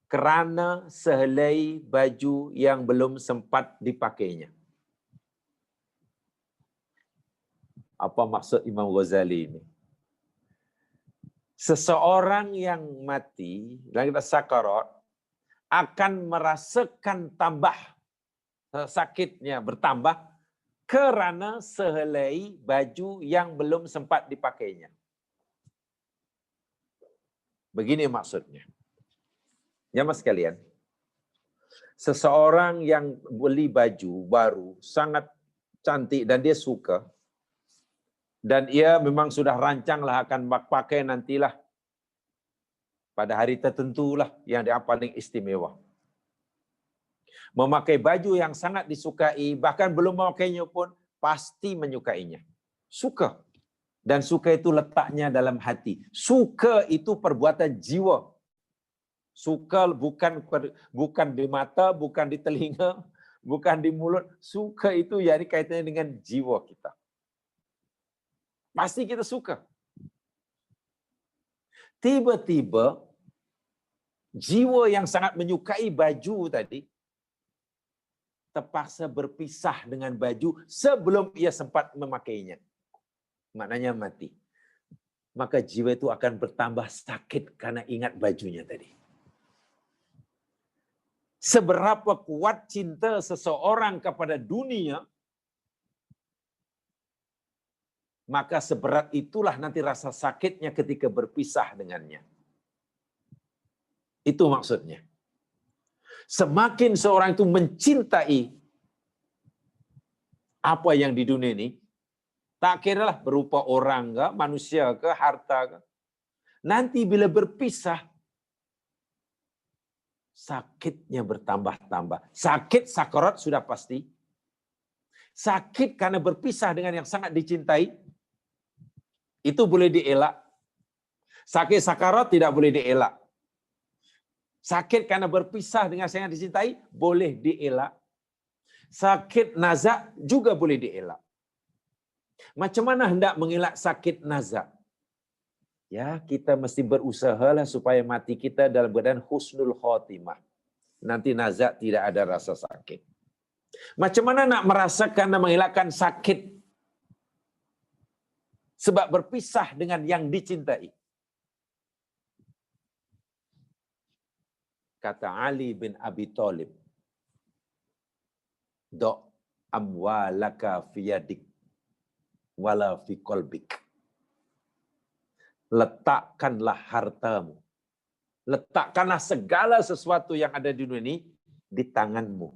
[SPEAKER 1] kerana sehelai baju yang belum sempat dipakainya. Apa maksud Imam Ghazali ini? Seseorang yang mati dalam sakarat akan merasakan tambah sakitnya bertambah kerana sehelai baju yang belum sempat dipakainya. Begini maksudnya. Ya mas sekalian, seseorang yang beli baju baru sangat cantik dan dia suka, dan ia memang sudah rancanglah akan pakai nantilah pada hari tertentulah yang dia paling istimewa. Memakai baju yang sangat disukai, bahkan belum memakainya pun pasti menyukainya. Suka. Dan suka itu letaknya dalam hati. Suka itu perbuatan jiwa. Suka bukan di mata, bukan di telinga, bukan di mulut. Suka itu jadi kaitannya dengan jiwa kita. Pasti kita suka. Tiba-tiba jiwa yang sangat menyukai baju tadi terpaksa berpisah dengan baju sebelum ia sempat memakainya. Maknanya mati. Maka jiwa itu akan bertambah sakit karena ingat bajunya tadi. Seberapa kuat cinta seseorang kepada dunia, maka seberat itulah nanti rasa sakitnya ketika berpisah dengannya. Itu maksudnya. Semakin seorang itu mencintai apa yang di dunia ini, tak kiralah berupa orang ke, manusia ke, harta ke, nanti bila berpisah, sakitnya bertambah-tambah. Sakit sakarat sudah pasti. Sakit karena berpisah dengan yang sangat dicintai, itu boleh dielak. Sakit sakarat tidak boleh dielak. Sakit karena berpisah dengan yang sangat dicintai, boleh dielak. Sakit nazak juga boleh dielak. Macam mana hendak mengelak sakit nazak? Ya, kita mesti berusahalah supaya mati kita dalam keadaan husnul khotimah. Nanti nazak tidak ada rasa sakit. Macam mana nak merasakan dan mengelakkan sakit sebab berpisah dengan yang dicintai? Kata Ali bin Abi Thalib, "Do' amwalaka fi yadik wala fi qalbik." Letakkanlah hartamu, letakkanlah segala sesuatu yang ada di dunia ini di tanganmu.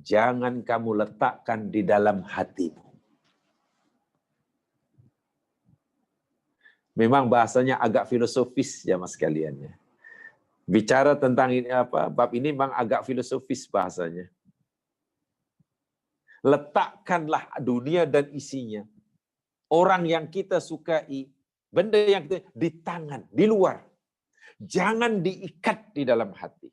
[SPEAKER 1] Jangan kamu letakkan di dalam hatimu. Memang bahasanya agak filosofis ya mas sekalian. Bicara tentang ini bab ini memang agak filosofis bahasanya. Letakkanlah dunia dan isinya, orang yang kita sukai, benda yang kita di tangan, di luar. Jangan diikat di dalam hati.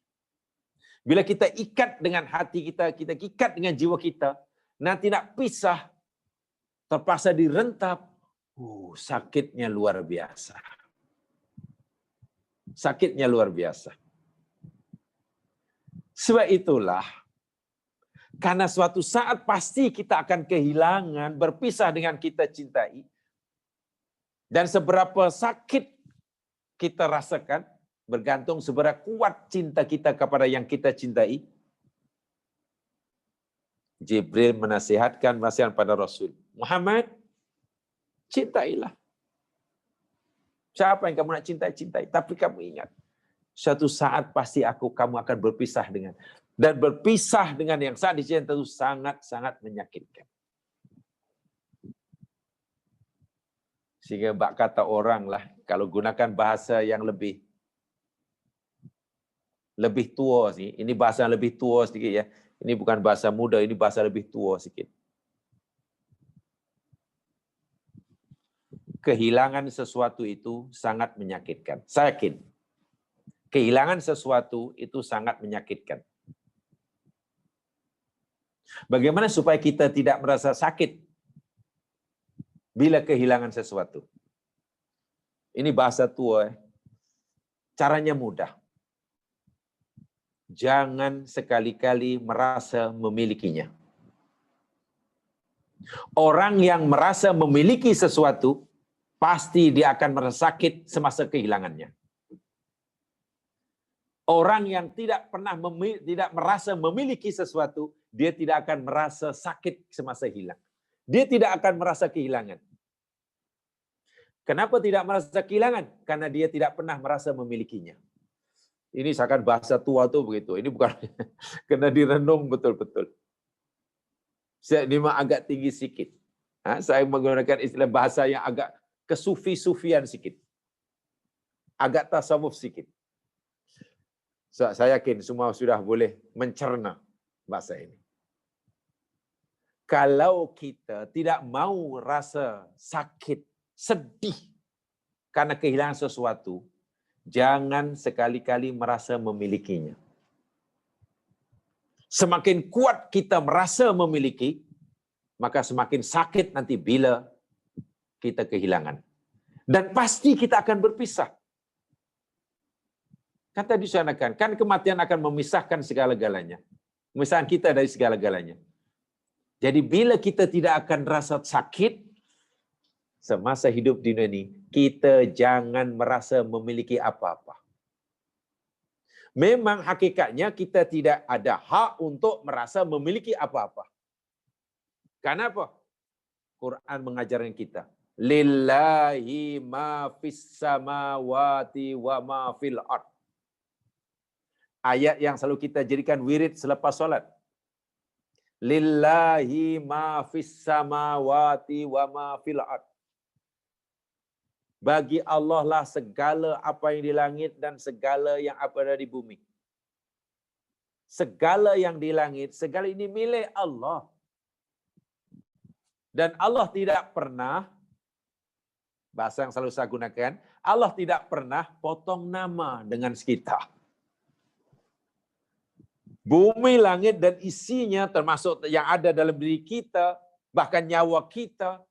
[SPEAKER 1] Bila kita ikat dengan hati kita, kita ikat dengan jiwa kita, nanti nak pisah, terpaksa direntap, sakitnya luar biasa. Sakitnya luar biasa. Sebab itulah, karena suatu saat pasti kita akan kehilangan, berpisah dengan kita cintai, dan seberapa sakit kita rasakan, bergantung seberapa kuat cinta kita kepada yang kita cintai. Jibril menasihatkan pada Rasul, Muhammad, cintailah. Siapa yang kamu nak cintai, cintai. Tapi kamu ingat, suatu saat pasti kamu akan berpisah dengan. Dan berpisah dengan yang saat dicintai itu sangat-sangat menyakitkan. Sehingga bak kata orang lah, kalau gunakan bahasa yang lebih tua sih. Ini bahasa yang lebih tua sedikit ya. Ini bukan bahasa muda, ini bahasa lebih tua sedikit. Kehilangan sesuatu itu sangat menyakitkan. Saya yakin. Kehilangan sesuatu itu sangat menyakitkan. Bagaimana supaya kita tidak merasa sakit bila kehilangan sesuatu? Ini bahasa tua. Caranya mudah. Jangan sekali-kali merasa memilikinya. Orang yang merasa memiliki sesuatu, pasti dia akan merasa sakit semasa kehilangannya. Orang yang tidak pernah tidak merasa memiliki sesuatu, dia tidak akan merasa sakit semasa hilang. Dia tidak akan merasa kehilangan. Kenapa tidak merasa kehilangan? Karena dia tidak pernah merasa memilikinya. Ini seakan bahasa tua tuh begitu. Ini bukan kena direnung betul-betul. Ini mah agak tinggi sedikit. Saya menggunakan istilah bahasa yang agak kesufi-sufian sedikit. Agak tasawuf sedikit. Saya yakin semua sudah boleh mencerna bahasa ini. Kalau kita tidak mau rasa sakit, sedih karena kehilangan sesuatu, jangan sekali-kali merasa memilikinya. Semakin kuat kita merasa memiliki, maka semakin sakit nanti bila kita kehilangan. Dan pasti kita akan berpisah. Kata disanakan, kan kematian akan memisahkan segala-galanya. Memisahkan kita dari segala-galanya. Jadi bila kita tidak akan rasa sakit semasa hidup di dunia ini, kita jangan merasa memiliki apa-apa. Memang hakikatnya kita tidak ada hak untuk merasa memiliki apa-apa. Kenapa? Quran mengajarkan kita, lillahi ma fis samawati wa ma fil ard. Ayat yang selalu kita jadikan wirid selepas solat. Lillahi ma fis samawati wa ma fil ard. Bagi Allah lah segala apa yang di langit dan segala yang ada di bumi. Segala yang di langit, segala ini milik Allah. Dan Allah tidak pernah, bahasa yang selalu saya gunakan, Allah tidak pernah potong nama dengan kita. Bumi, langit dan isinya termasuk yang ada dalam diri kita, bahkan nyawa kita,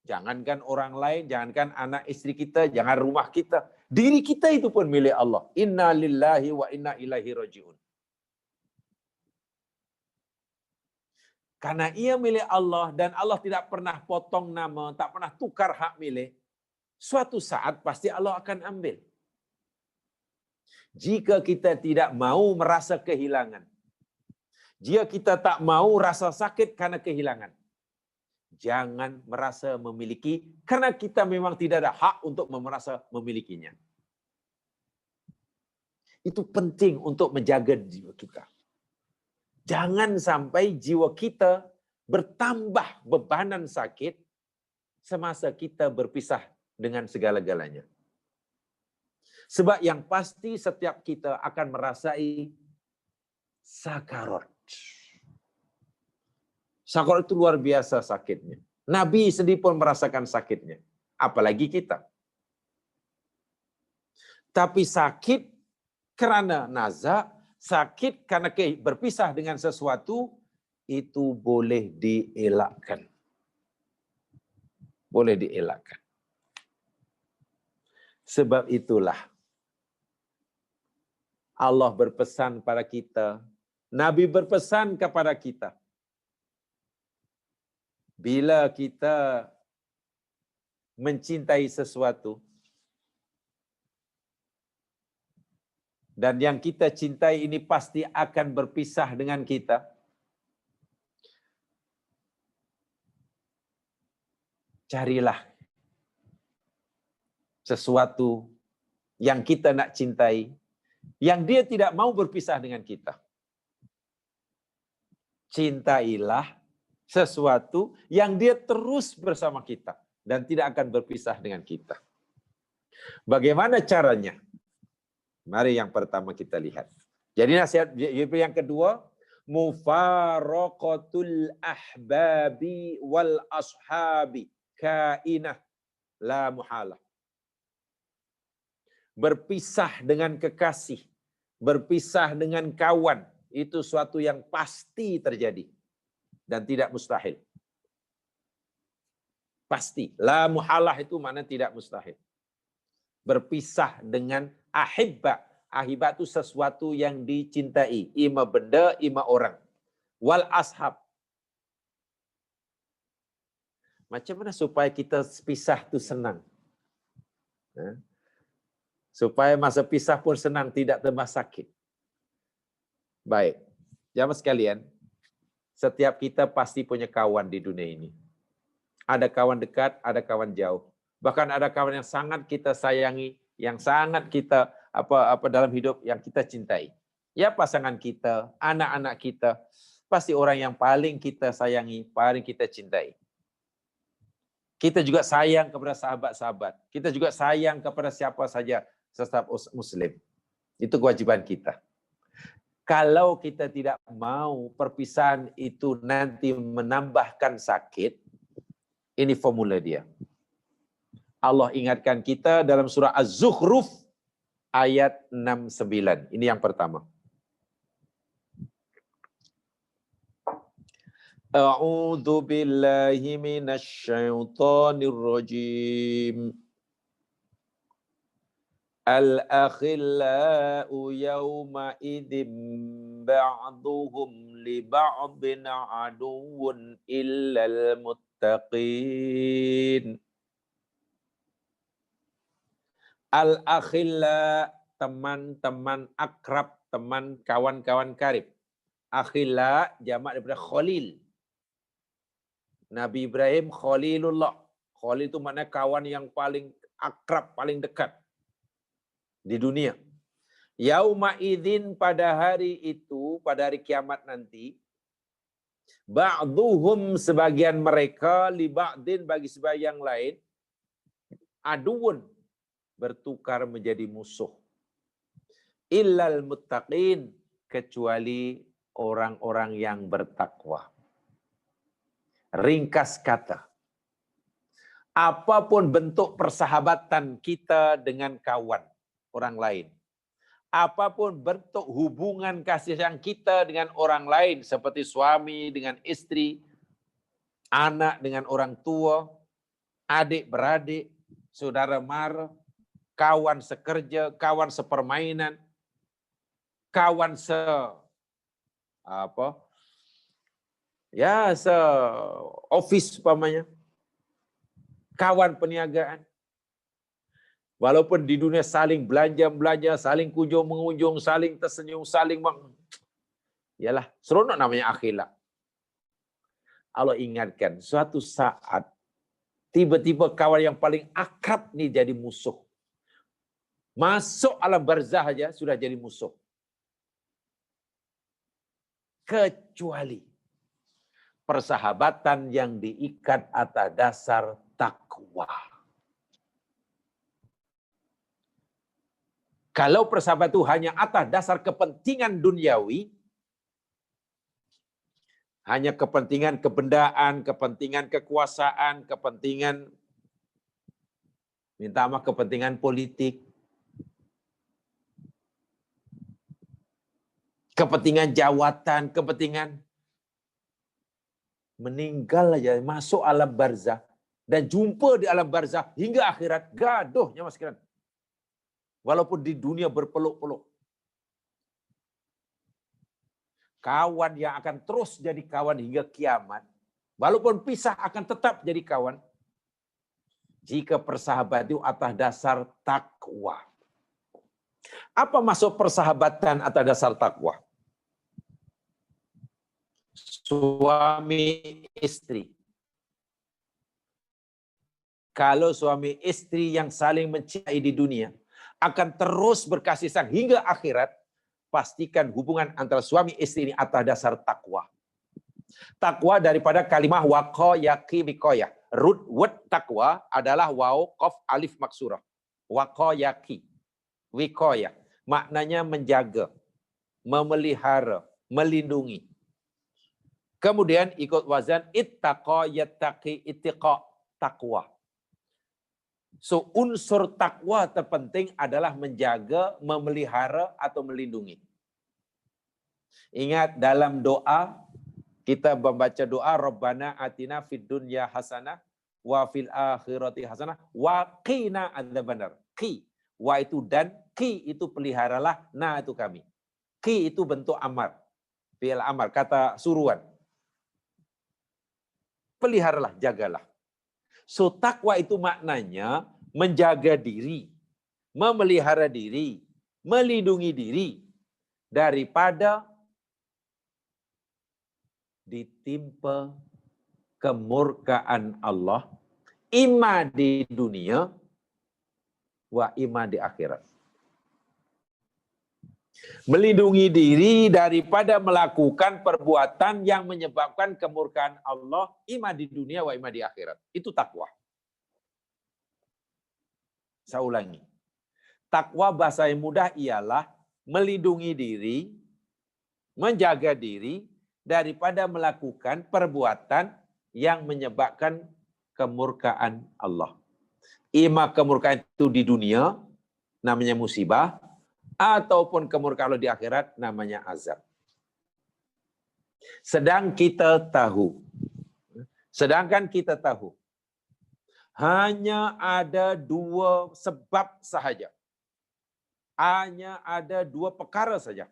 [SPEAKER 1] jangankan orang lain, jangankan anak istri kita, jangan rumah kita. Diri kita itu pun milik Allah. Inna lillahi wa inna ilaihi raji'un. Karena ia milik Allah dan Allah tidak pernah potong nama, tak pernah tukar hak milik. Suatu saat pasti Allah akan ambil. Jika kita tidak mau merasa kehilangan, jika kita tak mau rasa sakit karena kehilangan, jangan merasa memiliki, karena kita memang tidak ada hak untuk merasa memilikinya. Itu penting untuk menjaga jiwa kita. Jangan sampai jiwa kita bertambah bebanan sakit semasa kita berpisah dengan segala-galanya. Sebab yang pasti setiap kita akan merasai sakarat. Sakarat itu luar biasa sakitnya. Nabi sendiri pun merasakan sakitnya. Apalagi kita. Tapi sakit karena naza, sakit karena berpisah dengan sesuatu, itu boleh dielakkan. Boleh dielakkan. Sebab itulah Allah berpesan pada kita, Nabi berpesan kepada kita, bila kita mencintai sesuatu dan yang kita cintai ini pasti akan berpisah dengan kita, carilah sesuatu yang kita nak cintai, yang dia tidak mau berpisah dengan kita. Cintailah sesuatu yang dia terus bersama kita dan tidak akan berpisah dengan kita. Bagaimana caranya? Mari yang pertama kita lihat. Jadi nasihat yang kedua, mufaraqatul ahbabi wal ashabi kainah la muhalah. Berpisah dengan kekasih, berpisah dengan kawan, itu suatu yang pasti terjadi dan tidak mustahil. Pasti. La muhalah itu mana tidak mustahil. Berpisah dengan ahibba. Ahibba itu sesuatu yang dicintai. Ima benda, ima orang. Wal ashab. Macam mana supaya kita pisah tu senang? Supaya masa pisah pun senang, tidak tambah sakit. Baik, jamaah sekalian, setiap kita pasti punya kawan di dunia ini. Ada kawan dekat, ada kawan jauh. Bahkan ada kawan yang sangat kita sayangi, yang sangat kita apa dalam hidup yang kita cintai. Ya pasangan kita, anak-anak kita, pasti orang yang paling kita sayangi, paling kita cintai. Kita juga sayang kepada sahabat-sahabat. Kita juga sayang kepada siapa saja sesama muslim. Itu kewajiban kita. Kalau kita tidak mau perpisahan itu nanti menambahkan sakit, ini formula dia. Allah ingatkan kita dalam surah Az-Zukhruf ayat 69. Ini yang pertama. A'udzu billahi minasy syaithanir rajim. Al-akhillau yawma idzin ba'duhum li ba'din aduwwun illal muttaqin. Al-akhilla, teman-teman akrab, teman kawan-kawan karib. Akhilla jamak daripada khalil. Nabi Ibrahim khalilullah. Khalil itu maknanya kawan yang paling akrab, paling dekat di dunia. Yauma idzin, pada hari itu, pada hari kiamat nanti, ba'duhum, sebagian mereka, li ba'din, bagi sebagian lain, aduun, bertukar menjadi musuh. Illal muttaqin, kecuali orang-orang yang bertakwa. Ringkas kata, apapun bentuk persahabatan kita dengan kawan orang lain, apapun bentuk hubungan kasih sayang kita dengan orang lain, seperti suami dengan istri, anak dengan orang tua, adik beradik, saudara mara, kawan sekerja, kawan sepermainan, kawan office umpamanya, kawan perniagaan. Walaupun di dunia saling belanja, saling kunjung mengunjung, saling tersenyum, yalah, seronok namanya akhirat. Allah ingatkan, suatu saat tiba-tiba kawan yang paling akrab nih jadi musuh. Masuk alam barzah aja sudah jadi musuh. Kecuali persahabatan yang diikat atas dasar takwa. Kalau persahabatan itu hanya atas dasar kepentingan duniawi, hanya kepentingan kebendaan, kepentingan kekuasaan, kepentingan minta maaf, kepentingan politik, kepentingan jawatan, kepentingan meninggal aja, masuk alam barzah dan jumpa di alam barzah hingga akhirat, gaduhnya mas sekalian. Walaupun di dunia berpeluk-peluk. Kawan yang akan terus jadi kawan hingga kiamat, walaupun pisah akan tetap jadi kawan, jika persahabatan itu atas dasar takwa. Apa maksud persahabatan atas dasar takwa? Suami istri. Kalau suami istri yang saling mencintai di dunia akan terus berkasih sayang hingga akhirat, pastikan hubungan antara suami istri ini atas dasar takwa. Takwa daripada kalimah waqa yaqi biqoyah. Root word takwa adalah waw qaf alif maksurah. Waqa yaqi wiqoyah. Maknanya menjaga, memelihara, melindungi. Kemudian ikut wazan ittaqa yattaqi ittiqa, takwa. So unsur takwa terpenting adalah menjaga, memelihara atau melindungi. Ingat dalam doa kita membaca doa Rabbana atina fid dunya hasanah wa fil akhirati hasanah wa qina adzabannar. Qi, wa itu dan, qi itu peliharalah, na itu kami. Qi itu bentuk amar. Fi'il amar, kata suruhan. Peliharalah, jagalah. So takwa itu maknanya menjaga diri, memelihara diri, melindungi diri daripada ditimpa kemurkaan Allah, ima di dunia, wa ima di akhirat. Melindungi diri daripada melakukan perbuatan yang menyebabkan kemurkaan Allah, ima di dunia, wa ima di akhirat. Itu takwa. Saya ulangi. Takwa bahasa yang mudah ialah melindungi diri, menjaga diri daripada melakukan perbuatan yang menyebabkan kemurkaan Allah. Ima kemurkaan itu di dunia, namanya musibah, ataupun kemurkaan Allah di akhirat, namanya azab. Sedangkan kita tahu, hanya ada dua sebab sahaja. Hanya ada dua perkara saja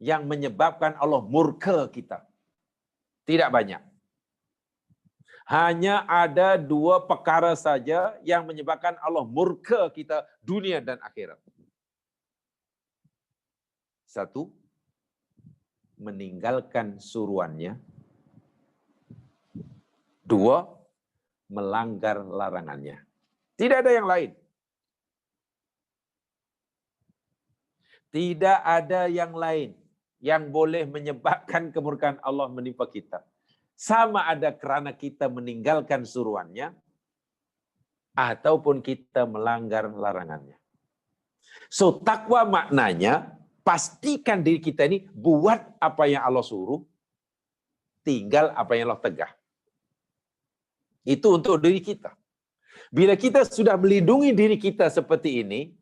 [SPEAKER 1] yang menyebabkan Allah murka kita. Tidak banyak. Hanya ada dua perkara saja yang menyebabkan Allah murka kita dunia dan akhirat. Satu, meninggalkan suruhannya. Dua, melanggar larangannya. Tidak ada yang lain. Tidak ada yang lain yang boleh menyebabkan kemurkaan Allah menimpa kita. Sama ada kerana kita meninggalkan suruhannya, ataupun kita melanggar larangannya. So takwa maknanya, pastikan diri kita ini buat apa yang Allah suruh, tinggal apa yang Allah tegah. Itu untuk diri kita. Bila kita sudah melindungi diri kita seperti ini,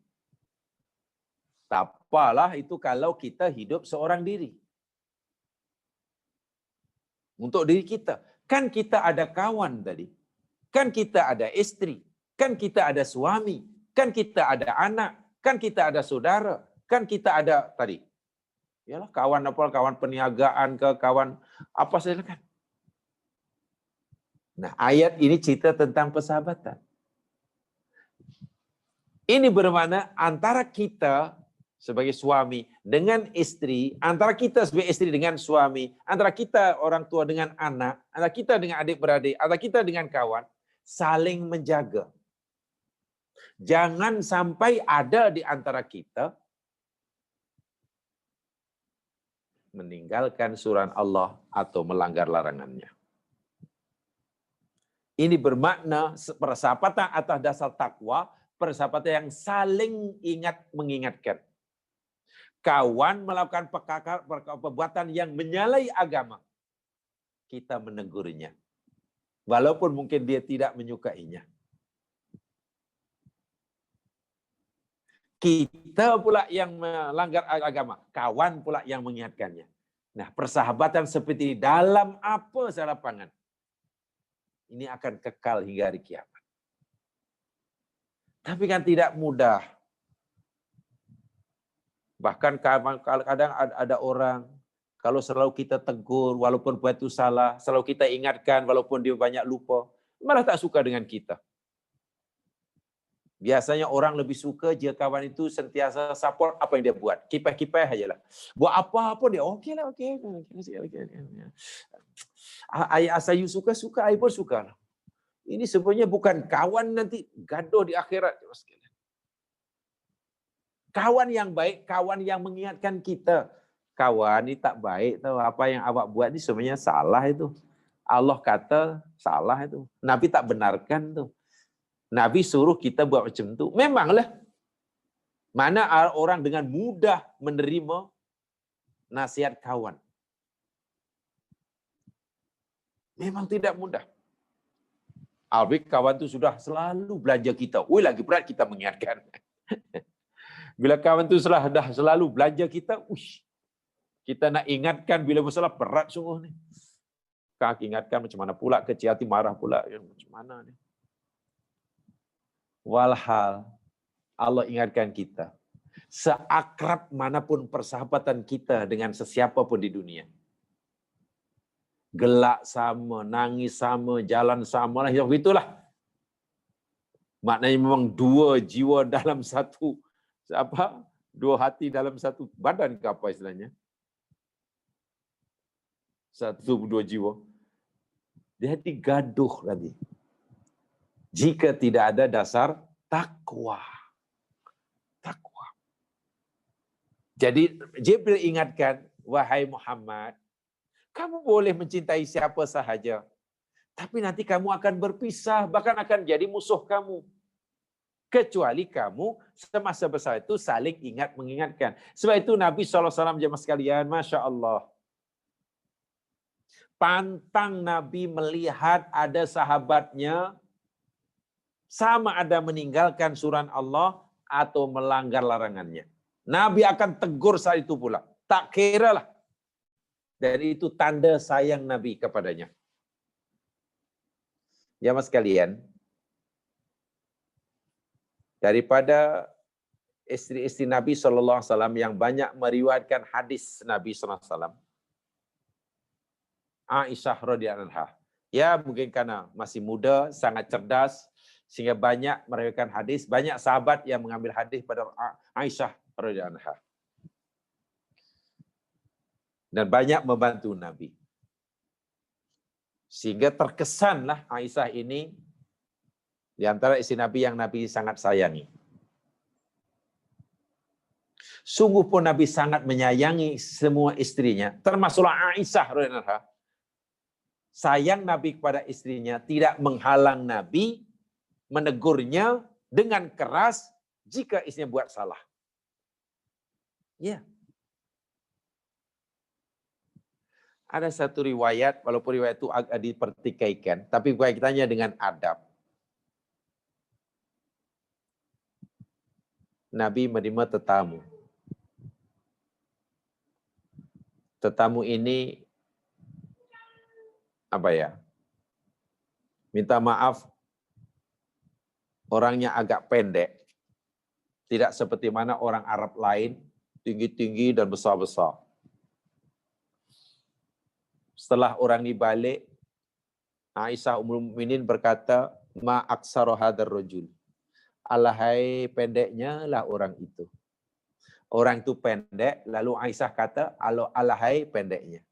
[SPEAKER 1] tak apalah itu kalau kita hidup seorang diri. Untuk diri kita. Kan kita ada kawan tadi. Kan kita ada istri. Kan kita ada suami. Kan kita ada anak. Kan kita ada saudara. Kan kita ada tadi. Yalah, kawan apa? Kawan perniagaan ke, kawan apa saja kan. Nah, ayat ini cerita tentang persahabatan. Ini bermakna antara kita sebagai suami dengan istri, antara kita sebagai istri dengan suami, antara kita orang tua dengan anak, antara kita dengan adik-beradik, antara kita dengan kawan, saling menjaga. Jangan sampai ada di antara kita meninggalkan suruhan Allah atau melanggar larangannya. Ini bermakna persahabatan atas dasar takwa, persahabatan yang saling ingat mengingatkan. Kawan melakukan perbuatan yang menyalahi agama, kita menegurnya. Walaupun mungkin dia tidak menyukainya. Kita pula yang melanggar agama, kawan pula yang mengingatkannya. Nah, persahabatan seperti ini dalam apa lapangan, ini akan kekal hingga hari kiamat. Tapi kan tidak mudah. Bahkan kadang ada orang, kalau selalu kita tegur, walaupun buat itu salah, selalu kita ingatkan, walaupun dia banyak lupa, malah tak suka dengan kita. Biasanya orang lebih suka jika kawan itu sentiasa support apa yang dia buat. Kipai-kipai ajalah. Buat apa-apa dia, okeylah, okey. Ayah saya suka, ayah pun suka. Ini sebenarnya bukan kawan nanti gaduh di akhirat. Kawan yang baik, kawan yang mengingatkan kita. Kawan ini tak baik tahu, apa yang awak buat ini sebenarnya salah itu. Allah kata salah itu. Nabi tak benarkan tu. Nabi suruh kita buat macam tu. Memanglah. Mana orang dengan mudah menerima nasihat kawan. Memang tidak mudah. Albik kawan tu sudah selalu belanja kita. Lagi berat kita mengingatkan. Bila kawan tu dah selalu belanja kita, kita nak ingatkan bila masalah berat sungguh ni. Kak ingatkan macam mana pula, kecil hati marah pula. Macam mana ni? Walhal, Allah ingatkan kita. Seakrab manapun persahabatan kita dengan sesiapa pun di dunia. Gelak sama, nangis sama, jalan sama lah. Itulah. Maknanya memang dua jiwa dalam satu, dua hati dalam satu badan ke apa istilahnya? Satu dua jiwa. Jadi gaduh tadi. Jika tidak ada dasar takwa. Takwa. Jadi Jibril ingatkan, wahai Muhammad, kamu boleh mencintai siapa sahaja, tapi nanti kamu akan berpisah, bahkan akan jadi musuh kamu. Kecuali kamu semasa bersama itu saling ingat mengingatkan. Sebab itu Nabi SAW jemaah sekalian, Masya Allah. Pantang Nabi melihat ada sahabatnya sama ada meninggalkan surat Allah atau melanggar larangannya. Nabi akan tegur saat itu pula. Tak kira lah. Dan itu tanda sayang Nabi kepadanya. Jamaah sekalian, daripada istri-istri Nabi SAW yang banyak meriwayatkan hadis Nabi SAW, Aisyah radhiyallahu anha. Ya mungkin karena masih muda, sangat cerdas, sehingga banyak meriwayatkan hadis, banyak sahabat yang mengambil hadis pada Aisyah radhiyallahu anha. Dan banyak membantu Nabi. Sehingga terkesanlah Aisyah ini di antara istri Nabi yang Nabi sangat sayangi. Sungguh pun Nabi sangat menyayangi semua istrinya, termasuklah Aisyah radhiyallahu anha. Sayang Nabi kepada istrinya tidak menghalang Nabi menegurnya dengan keras jika istrinya buat salah. Ya. Ada satu riwayat, walaupun riwayat itu agak dipertikaikan, tapi kaitannya dengan adab. Nabi menerima tetamu. Tetamu ini minta maaf, orangnya agak pendek. Tidak seperti mana orang Arab lain, tinggi-tinggi dan besar-besar. Setelah orang ini balik, Aisyah Ummul Mukminin berkata, ma aksara hadzal rajul. Alahai pendeknya lah orang itu. Orang itu pendek, lalu Aisyah kata, alahai pendeknya.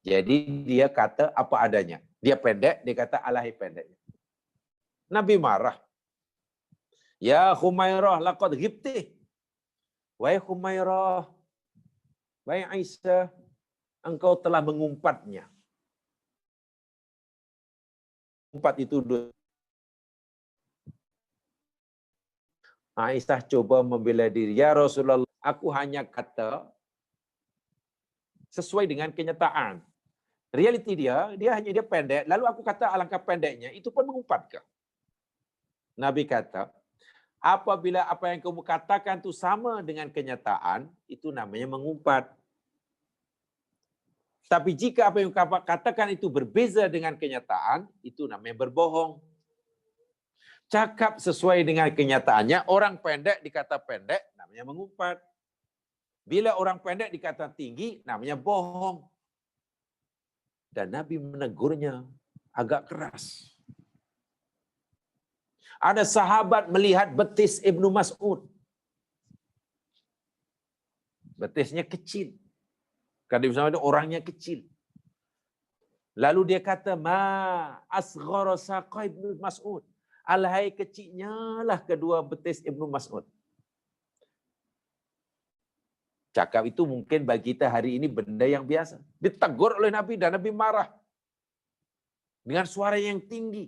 [SPEAKER 1] Jadi dia kata apa adanya. Dia pendek, dia kata alahai pendeknya. Nabi marah. Ya Khumairah, laqad ghibti. Wahai Khumairah, wahai Aisyah, engkau telah mengumpat-Nya. Umpat itu Aisyah coba membela diri. Ya Rasulullah, aku hanya kata sesuai dengan kenyataan. Realiti dia hanya pendek. Lalu aku kata alangkah pendeknya, itu pun mengumpatkah? Nabi kata, apabila apa yang kamu katakan itu sama dengan kenyataan, itu namanya mengumpat. Tapi jika apa yang kamu katakan itu berbeza dengan kenyataan, itu namanya berbohong. Cakap sesuai dengan kenyataannya, orang pendek dikata pendek, namanya mengumpat. Bila orang pendek dikata tinggi, namanya bohong. Dan Nabi menegurnya agak keras. Ada sahabat melihat betis Ibnu Mas'ud. Betisnya kecil. Karena Ibnu Mas'ud orangnya kecil. Lalu dia kata, ma asghara saqa Ibnu Mas'ud. Alhai kecilnya lah kedua betis Ibnu Mas'ud. Cakap itu mungkin bagi kita hari ini benda yang biasa. Ditegur oleh Nabi dan Nabi marah. Dengan suara yang tinggi.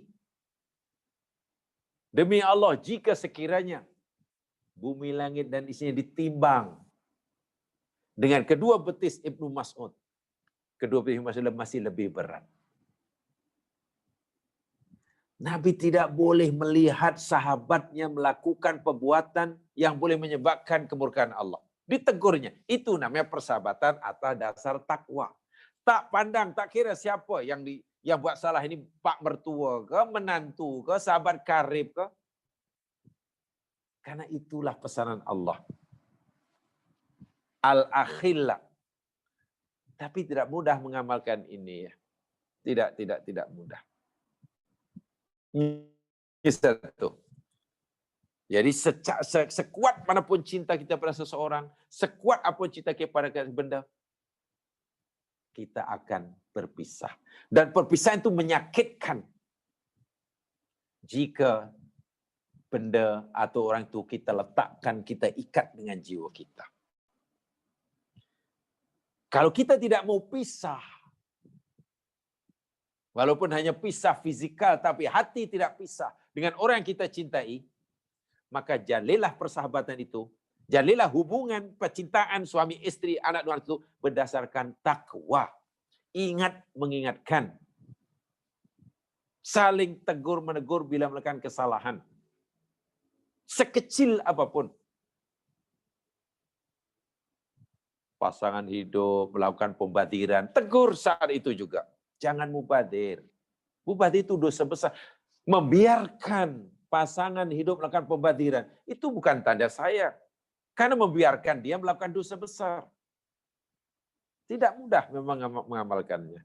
[SPEAKER 1] Demi Allah, jika sekiranya bumi langit dan isinya ditimbang dengan kedua betis Ibnu Mas'ud, kedua betis Ibnu Mas'ud masih lebih berat. Nabi tidak boleh melihat sahabatnya melakukan perbuatan yang boleh menyebabkan kemurkaan Allah. Ditegurnya. Itu namanya persahabatan atas dasar takwa. Tak pandang, tak kira siapa yang buat salah ini, pak mertua ke, menantu ke, sahabat karib ke. Karena itulah pesanan Allah. Al-akhillah Tapi tidak mudah mengamalkan ini ya. Tidak mudah. Ini satu. Jadi sekuat manapun cinta kita pada seseorang, sekuat apapun cinta kita pada benda, kita akan berpisah. Dan perpisahan itu menyakitkan jika benda atau orang itu kita letakkan, kita ikat dengan jiwa kita. Kalau kita tidak mau pisah, walaupun hanya pisah fizikal, tapi hati tidak pisah dengan orang yang kita cintai, maka jalilah persahabatan itu, jalilah hubungan percintaan suami istri, anak dan itu berdasarkan takwa. Ingat mengingatkan. Saling tegur menegur bila melakukan kesalahan. Sekecil apapun. Pasangan hidup, melakukan pembadiran, tegur saat itu juga. Jangan mubadir. Mubadir itu dosa besar. Membiarkan pasangan hidup melakukan pembadiran, itu bukan tanda sayang. Karena membiarkan dia melakukan dosa besar. Tidak mudah memang mengamalkannya.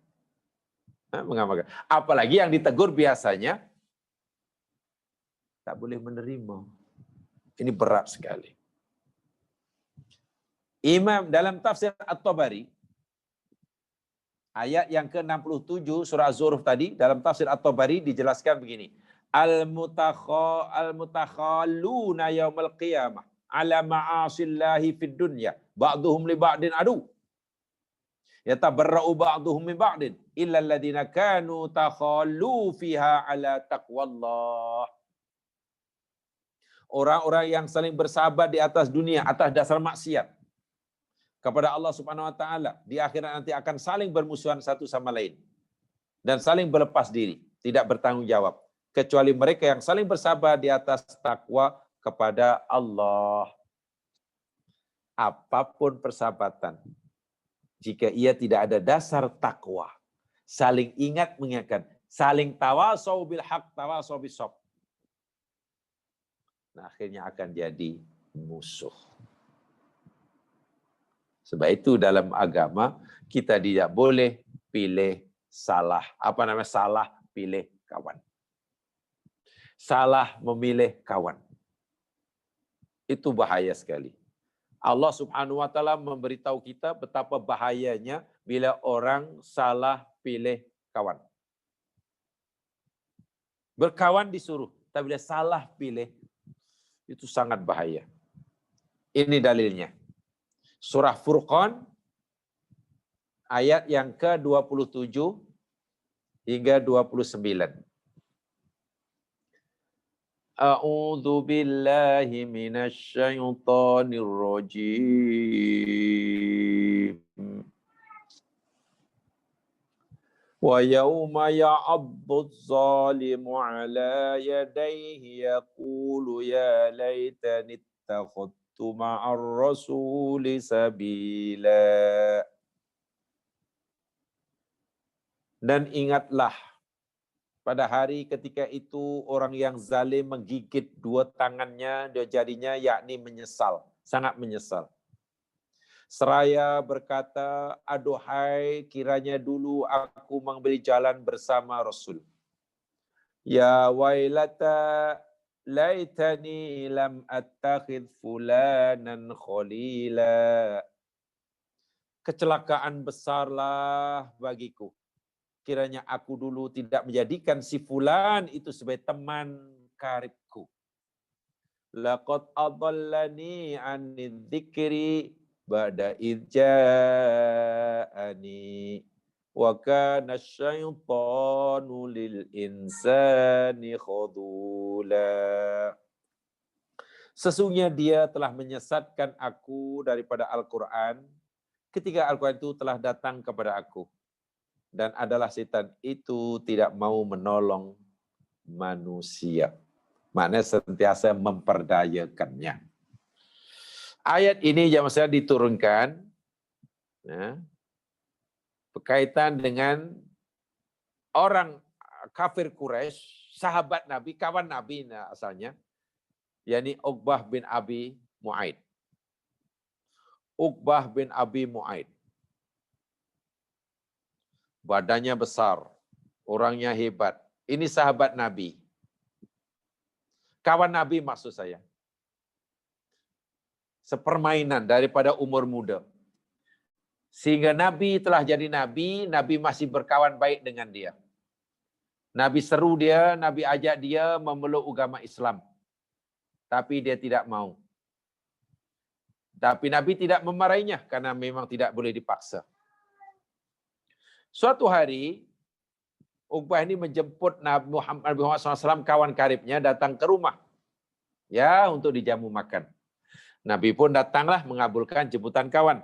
[SPEAKER 1] Mengamalkan. Apalagi yang ditegur biasanya, tak boleh menerima. Ini berat sekali. Imam dalam tafsir At-Tabari, ayat yang ke-67 surah Az-Zukhruf tadi, dalam tafsir At-Tabari dijelaskan begini. Al-mutakhalluna yaumal qiyamah ala ma'asillahi fid dunya ba'duhum li ba'din adu. Yatabarra'u ba'duhum min ba'din illa alladhina kanu takhallu fiha ala taqwallah. Orang-orang yang saling bersahabat di atas dunia atas dasar maksiat kepada Allah Subhanahu wa taala, di akhirat nanti akan saling bermusuhan satu sama lain dan saling berlepas diri, tidak bertanggung jawab, kecuali mereka yang saling bersabar di atas takwa kepada Allah. Apapun persahabatan, jika ia tidak ada dasar takwa, saling ingat mengingatkan, saling tawasau bil haq, tawasau bis sabr, nah akhirnya akan jadi musuh. Sebab itu dalam agama kita tidak boleh pilih salah. Apa namanya salah pilih kawan. Salah memilih kawan. Itu bahaya sekali. Allah Subhanahu wa taala memberitahu kita betapa bahayanya bila orang salah pilih kawan. Berkawan disuruh, tapi bila salah pilih itu sangat bahaya. Ini dalilnya. Surah Furqan ayat yang ke-27 hingga 29. A'udzu billahi minasy syaithanir rajim. Wa yauma ya'addu adh-dhalimu 'ala yadayhi yaqulu ya laitani ittakhadtu ma'ar rasuli sabila. Dan ingatlah pada hari ketika itu orang yang zalim menggigit dua tangannya, dia jadinya yakni menyesal, sangat menyesal. Seraya berkata, aduhai kiranya dulu aku memberi jalan bersama Rasul. Ya wailata laitani lam attakhidh fulanan khalila. Kecelakaan besarlah bagiku. Kiranya aku dulu tidak menjadikan si fulan itu sebagai teman karibku. Laqad adallani 'anil dzikri ba'da idh ja'ani wa kana asy-syaitanu lil insani khadula. Sesungguhnya dia telah menyesatkan aku daripada Al-Quran ketika Al-Quran itu telah datang kepada aku. Dan adalah setan itu tidak mau menolong manusia. Maknanya sentiasa memperdayakannya. Ayat ini jamaah saya diturunkan ya, berkaitan dengan orang kafir Quraisy, sahabat Nabi, kawan Nabi asalnya, yakni Uqbah bin Abi Mu'aid. Uqbah bin Abi Mu'aid. badannya besar, orangnya hebat. Ini sahabat Nabi. Kawan Nabi maksud saya. Sepermainan daripada umur muda. Sehingga Nabi telah jadi Nabi, Nabi masih berkawan baik dengan dia. Nabi seru dia, Nabi ajak dia memeluk agama Islam. Tapi dia tidak mau. Tapi Nabi tidak memarahinya karena memang tidak boleh dipaksa. Suatu hari, Uqbah ini menjemput Nabi Muhammad SAW, kawan karibnya, datang ke rumah. Ya, untuk dijamu makan. Nabi pun datanglah mengabulkan jemputan kawan.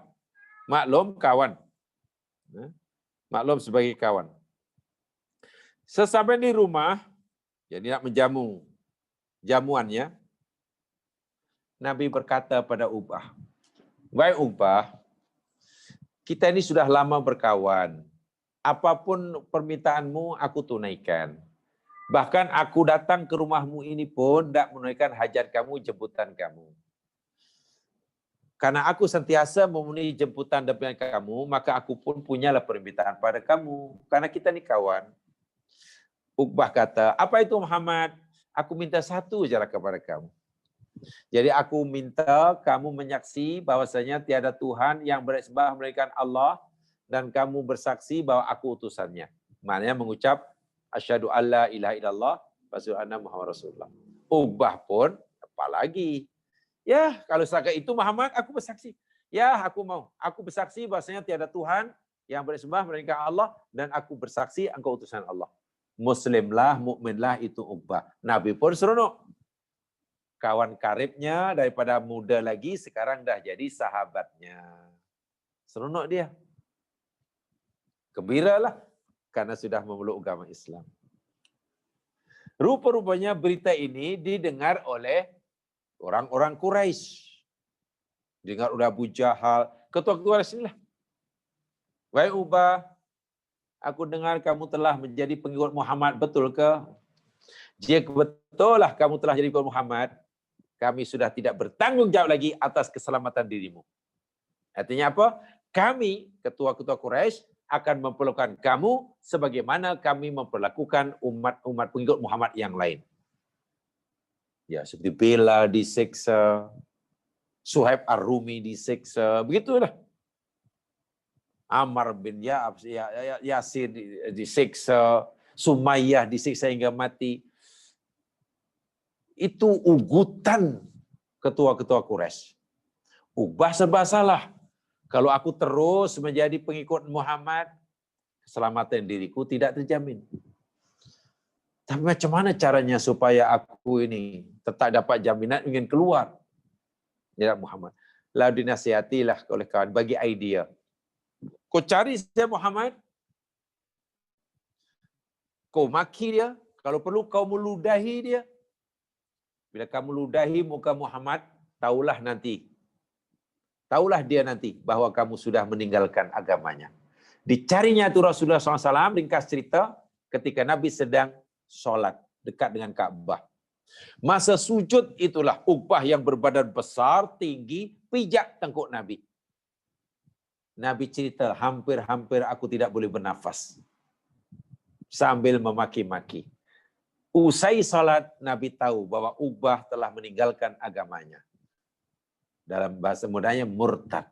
[SPEAKER 1] Maklum kawan. Maklum sebagai kawan. Sesampai di rumah, jadi nak menjamu jamuannya, Nabi berkata pada Uqbah, "Wahai Uqbah, kita ini sudah lama berkawan. Apapun permintaanmu, aku tunaikan. Bahkan aku datang ke rumahmu ini pun tidak menunaikan hajat kamu, jemputan kamu. Karena aku sentiasa memenuhi jemputan daripada kamu, maka aku pun punyalah permintaan pada kamu. Karena kita ni kawan." Uqbah kata, "Apa itu Muhammad? Aku minta satu saja kepada kamu. Jadi aku minta kamu menyaksi bahwasanya tiada Tuhan yang bersembah melainkan Allah, dan kamu bersaksi bahwa aku utusannya." Maknanya mengucap asyhadu alla ilaha illallah wa asyhadu anna Muhammad Rasulullah. Uqbah pun apa lagi? Ya, kalau setakat itu Muhammad, aku bersaksi. Ya, aku mau. Aku bersaksi bahwasanya tiada Tuhan yang bersembah melainkan Allah, dan aku bersaksi engkau utusan Allah. Muslimlah, mukminlah itu Uqbah. Nabi pun seronok. Kawan karibnya daripada muda lagi, sekarang dah jadi sahabatnya. Seronok dia. Gembiralah karena sudah memeluk agama Islam. Rupa-rupanya berita ini didengar oleh orang-orang Quraisy. Dengar oleh Abu Jahal, ketua-ketua Quraisy inilah. "Wahai Uqbah, aku dengar kamu telah menjadi pengikut Muhammad, betul ke? Jika betul lah kamu telah jadi pengikut Muhammad, kami sudah tidak bertanggungjawab lagi atas keselamatan dirimu." Artinya apa? Kami, ketua-ketua Quraisy, akan memperlakukan kamu sebagaimana kami memperlakukan umat pengikut Muhammad yang lain. Ya, seperti Bilal disiksa, Suhaib Ar-Rumi disiksa, begitulah. Ammar bin Yasir disiksa, Sumayyah disiksa hingga mati. Itu ugutan ketua-ketua Quraisy. Uqbah serba salah. Kalau aku terus menjadi pengikut Muhammad, keselamatan diriku tidak terjamin. Tapi macam mana caranya supaya aku ini tetap dapat jaminan ingin keluar? Ya Muhammad. Lalu dinasihatilah oleh kawan, bagi idea. Kau cari saja Muhammad, kau maki dia, kalau perlu kau meludahi dia. Bila kamu ludahi muka Muhammad, taulah dia nanti bahawa kamu sudah meninggalkan agamanya. Dicarinya itu Rasulullah SAW, ringkas cerita, ketika Nabi sedang solat dekat dengan Ka'bah. Masa sujud itulah Uqbah yang berbadan besar, tinggi, pijak tengkuk Nabi. Nabi cerita, hampir-hampir aku tidak boleh bernafas. Sambil memaki-maki. Usai salat, Nabi tahu bahwa Uqbah telah meninggalkan agamanya. Dalam bahasa mudanya, murtad.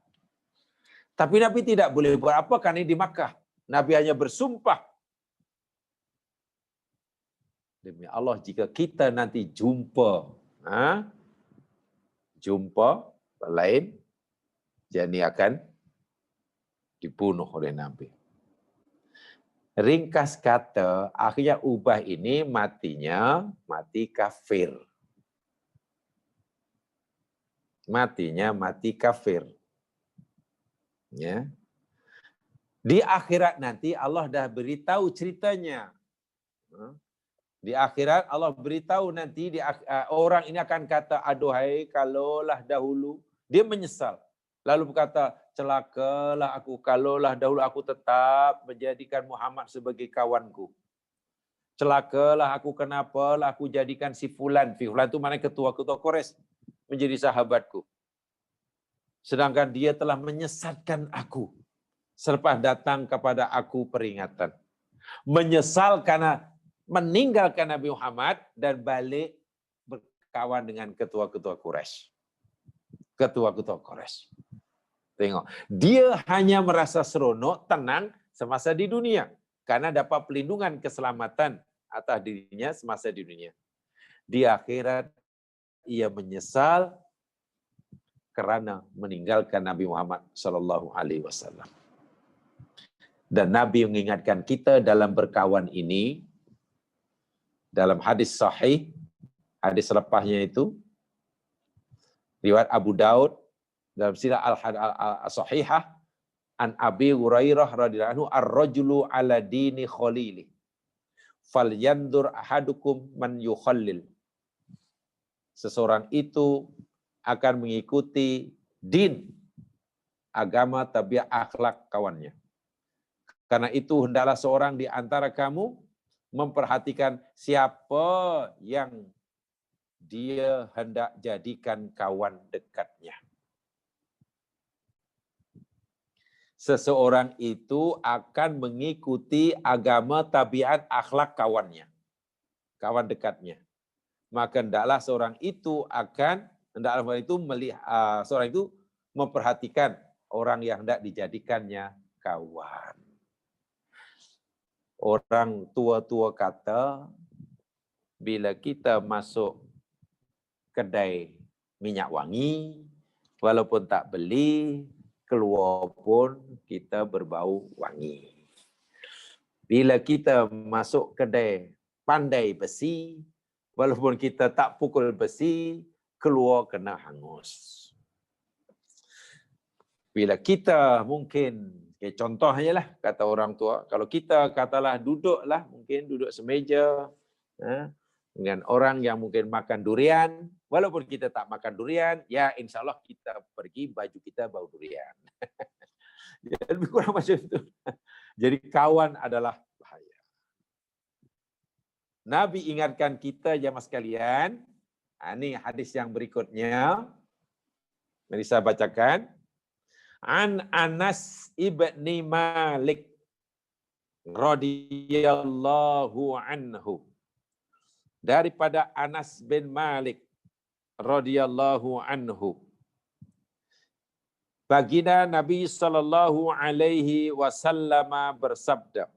[SPEAKER 1] Tapi Nabi tidak boleh buat apa karena di Makkah. Nabi hanya bersumpah, demi Allah, jika kita nanti jumpa lain, jadi akan dibunuh oleh Nabi. Ringkas kata, akhirnya Uqbah ini mati kafir. Mati kafir. Ya. Di akhirat nanti Allah dah beritahu ceritanya. Di akhirat Allah beritahu nanti orang ini akan kata, aduhai kalaulah dahulu. Dia menyesal. Lalu berkata, celakalah aku kalaulah dahulu aku tetap menjadikan Muhammad sebagai kawanku. Celakalah aku, kenapalah aku jadikan si Fulan. Fulan itu mana ketua-ketua Quraisy menjadi sahabatku. Sedangkan dia telah menyesatkan aku. selepas datang kepada aku peringatan. Menyesal karena meninggalkan Nabi Muhammad dan balik berkawan dengan ketua-ketua Quraisy. Ketua-ketua Quraisy. Tengok, dia hanya merasa seronok, tenang semasa di dunia karena dapat pelindungan keselamatan atas dirinya semasa di dunia. Di akhirat ia menyesal kerana meninggalkan Nabi Muhammad sallallahu alaihi wasallam. Dan Nabi mengingatkan kita dalam berkawan ini dalam hadis sahih, hadis lepasnya itu riwayat Abu Daud dalam sirah al-sahihah an Abi Hurairah radhiyallahu anhu ar-rajulu ala dini khalili falyandur ahadukum man yukhallil. Seseorang itu akan mengikuti din, agama, tabiat, akhlak kawannya. Karena itu hendaklah seorang di antara kamu memperhatikan siapa yang dia hendak jadikan kawan dekatnya. Seseorang itu akan mengikuti agama, tabiat, akhlak kawannya, kawan dekatnya. Maka hendaklah seorang itu seorang itu memperhatikan orang yang hendak dijadikannya kawan. Orang tua-tua kata, bila kita masuk kedai minyak wangi, walaupun tak beli, keluar pun kita berbau wangi. Bila kita masuk kedai pandai besi, walaupun kita tak pukul besi, keluar kena hangus. Bila kita mungkin, contohnya lah, kata orang tua, kalau kita katalah duduklah, mungkin duduk semeja, dengan orang yang mungkin makan durian, walaupun kita tak makan durian, ya insya Allah kita pergi, baju kita bau durian. Ya, lebih kurang macam itu. Jadi kawan adalah bahaya. Nabi ingatkan kita jamaah sekalian, ini hadis yang berikutnya, mari saya bacakan. An Anas ibni Malik radhiyallahu anhu. Daripada Anas bin Malik radhiyallahu anhu. Baginda Nabi sallallahu alaihi wasallam bersabda,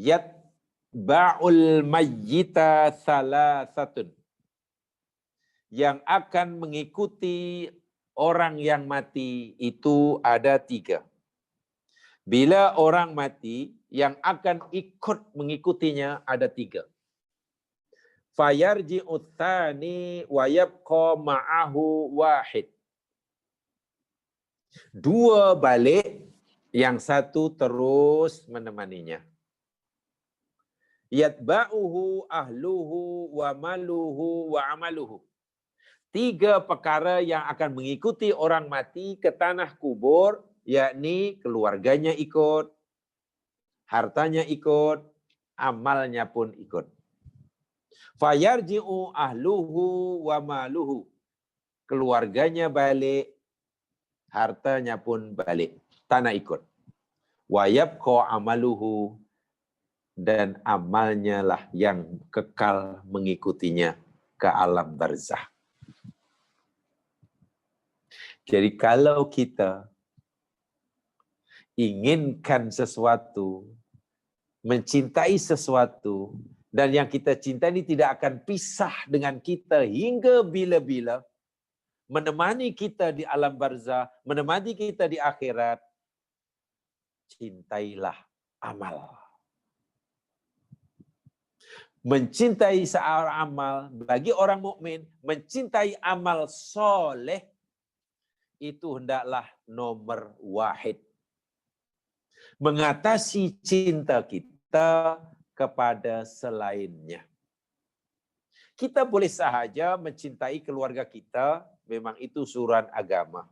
[SPEAKER 1] yatba'ul mayyita thalathatun. Yang akan mengikuti orang yang mati itu ada 3. Bila orang mati, yang akan ikut mengikutinya ada 3. Fayarji'u tsani wa yabqa ma'ahu wahid. 2 balik, yang 1 terus menemaninya. Yatba'uhu ahluhu wa maluhu wa amaluhu. 3 perkara yang akan mengikuti orang mati ke tanah kubur, yakni keluarganya ikut, hartanya ikut, amalnya pun ikut. Fayarji'u ahluhu wa maluhu. Keluarganya balik, hartanya pun balik, tanah ikut. Wa yabqa amaluhu, dan amalnya lah yang kekal mengikutinya ke alam barzah. Jadi kalau kita inginkan sesuatu, mencintai sesuatu, dan yang kita cintai ini tidak akan pisah dengan kita hingga bila-bila, menemani kita di alam barzah, menemani kita di akhirat, cintailah amal. Mencintai seorang amal, bagi orang mukmin, mencintai amal soleh, itu hendaklah nomor wahid. Mengatasi cinta kita kepada selainnya. Kita boleh sahaja mencintai keluarga kita, memang itu suruhan agama.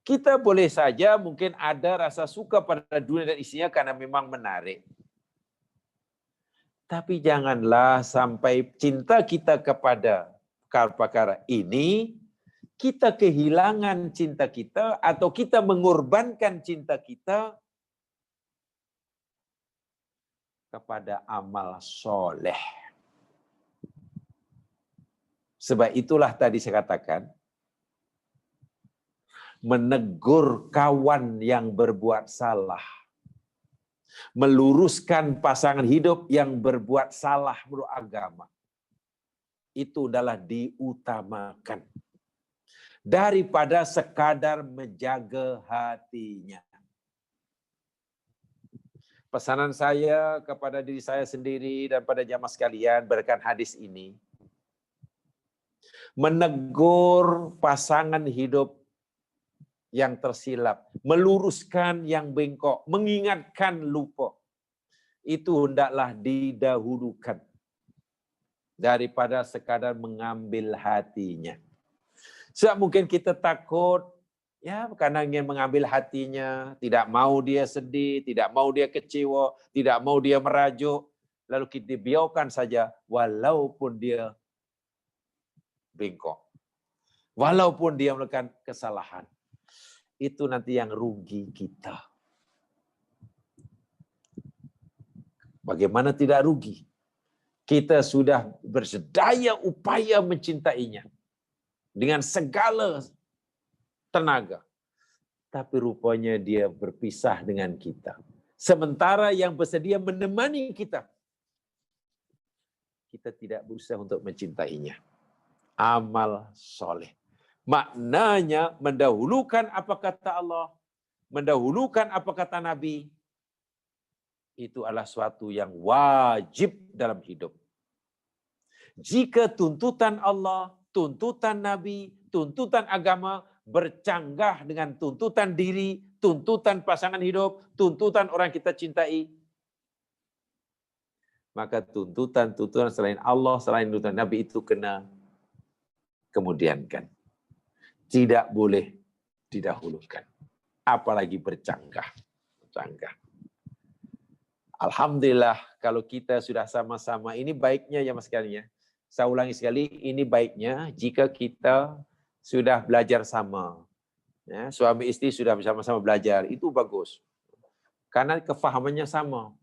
[SPEAKER 1] Kita boleh saja mungkin ada rasa suka pada dunia dan isinya karena memang menarik. Tapi janganlah sampai cinta kita kepada perkara ini kita kehilangan cinta kita atau kita mengorbankan cinta kita kepada amal soleh. Sebab itulah tadi saya katakan, menegur kawan yang berbuat salah, meluruskan pasangan hidup yang berbuat salah menurut agama, itu adalah diutamakan daripada sekadar menjaga hatinya. Pesanan saya kepada diri saya sendiri dan pada jamaah sekalian berdasarkan hadis ini, menegur pasangan hidup yang tersilap, meluruskan yang bengkok, mengingatkan lupa, itu hendaklah didahulukan daripada sekadar mengambil hatinya. Sebab mungkin kita takut, ya karena ingin mengambil hatinya, tidak mau dia sedih, tidak mau dia kecewa, tidak mau dia merajuk, lalu kita biarkan saja walaupun dia bengkok, walaupun dia melakukan kesalahan. Itu nanti yang rugi kita. Bagaimana tidak rugi? Kita sudah bersedaya upaya mencintainya dengan segala tenaga. Tapi rupanya dia berpisah dengan kita. Sementara yang bersedia menemani kita, kita tidak berusaha untuk mencintainya. Amal soleh. Maknanya mendahulukan apa kata Allah, mendahulukan apa kata Nabi, itu adalah suatu yang wajib dalam hidup. Jika tuntutan Allah, tuntutan Nabi, tuntutan agama bercanggah dengan tuntutan diri, tuntutan pasangan hidup, tuntutan orang kita cintai, maka tuntutan selain Allah, selain tuntutan Nabi itu kena kemudiankan. Tidak boleh didahulukan. Apalagi bercanggah. Alhamdulillah kalau kita sudah sama-sama, ini baiknya ya mas sekalian. Saya ulangi sekali, ini baiknya jika kita sudah belajar sama. Ya, suami istri sudah bersama-sama belajar, itu bagus. Karena kefahamannya sama.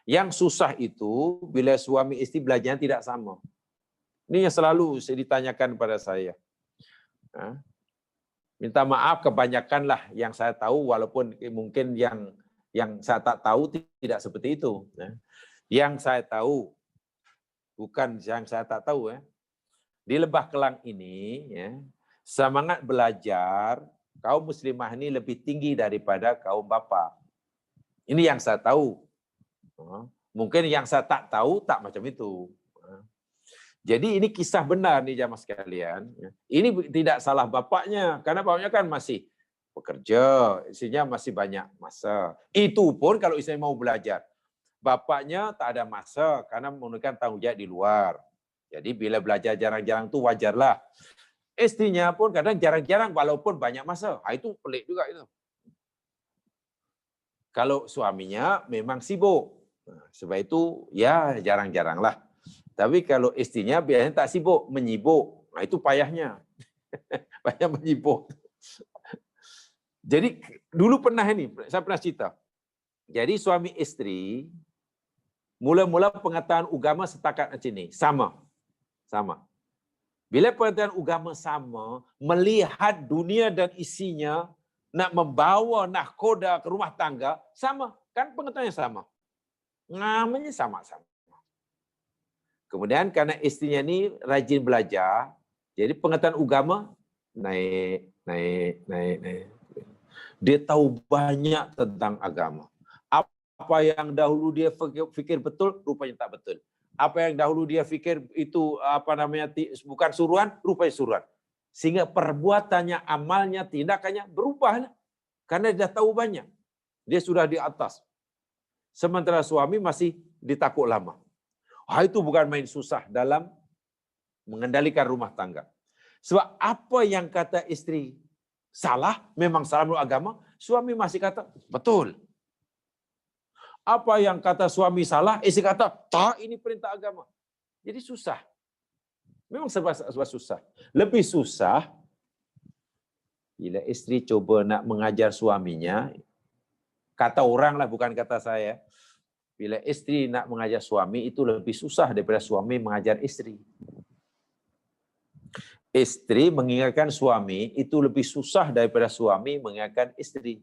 [SPEAKER 1] Yang susah itu bila suami istri belajarnya tidak sama. Ini yang selalu saya ditanyakan pada saya. Minta maaf kebanyakanlah yang saya tahu, walaupun mungkin yang saya tak tahu tidak seperti itu. Yang saya tahu, bukan yang saya tak tahu ya. Di Lembah Kelang ini, ya, semangat belajar kaum muslimah ini lebih tinggi daripada kaum bapa. Ini yang saya tahu. Mungkin yang saya tak tahu tak macam itu. Jadi ini kisah benar nih jamaah sekalian. Ini tidak salah bapaknya, karena bapaknya kan masih bekerja, istrinya masih banyak masa. Itu pun kalau istri mau belajar. Bapaknya tak ada masa karena menunaikan tanggung jawab di luar. Jadi bila belajar jarang-jarang itu wajarlah. Istrinya pun kadang jarang-jarang walaupun banyak masa. Itu pelik juga itu. Kalau suaminya memang sibuk. Sebab itu ya jarang-jarang lah. Tapi kalau istrinya biasanya tak sibuk, menyibuk. Itu payahnya. Payah menyibuk. Jadi dulu pernah ini, saya pernah cerita. Jadi suami istri, mula-mula pengetahuan agama setakat macam ini. Sama. Bila pengetahuan agama sama, melihat dunia dan isinya, nak membawa nahkoda ke rumah tangga, sama. Kan pengetahuannya sama. Namanya sama-sama. Kemudian karena istrinya ini rajin belajar, jadi pengetahuan agama naik. Dia tahu banyak tentang agama. Apa yang dahulu dia fikir betul, rupanya tak betul. Apa yang dahulu dia fikir itu bukan suruhan, rupanya suruhan. Sehingga perbuatannya, amalnya, tindakannya berubah. Karena dia tahu banyak. Dia sudah di atas. Sementara suami masih ditakut lama. Itu bukan main susah dalam mengendalikan rumah tangga. Sebab apa yang kata istri salah, memang salah menurut agama, suami masih kata betul. Apa yang kata suami salah, istri kata tak, ini perintah agama. Jadi susah. Memang serba susah. Lebih susah Bila isteri coba nak mengajar suaminya, kata orang lah bukan kata saya, bila isteri nak mengajar suami itu lebih susah daripada suami mengajar isteri. Isteri mengingatkan suami itu lebih susah daripada suami mengingatkan isteri.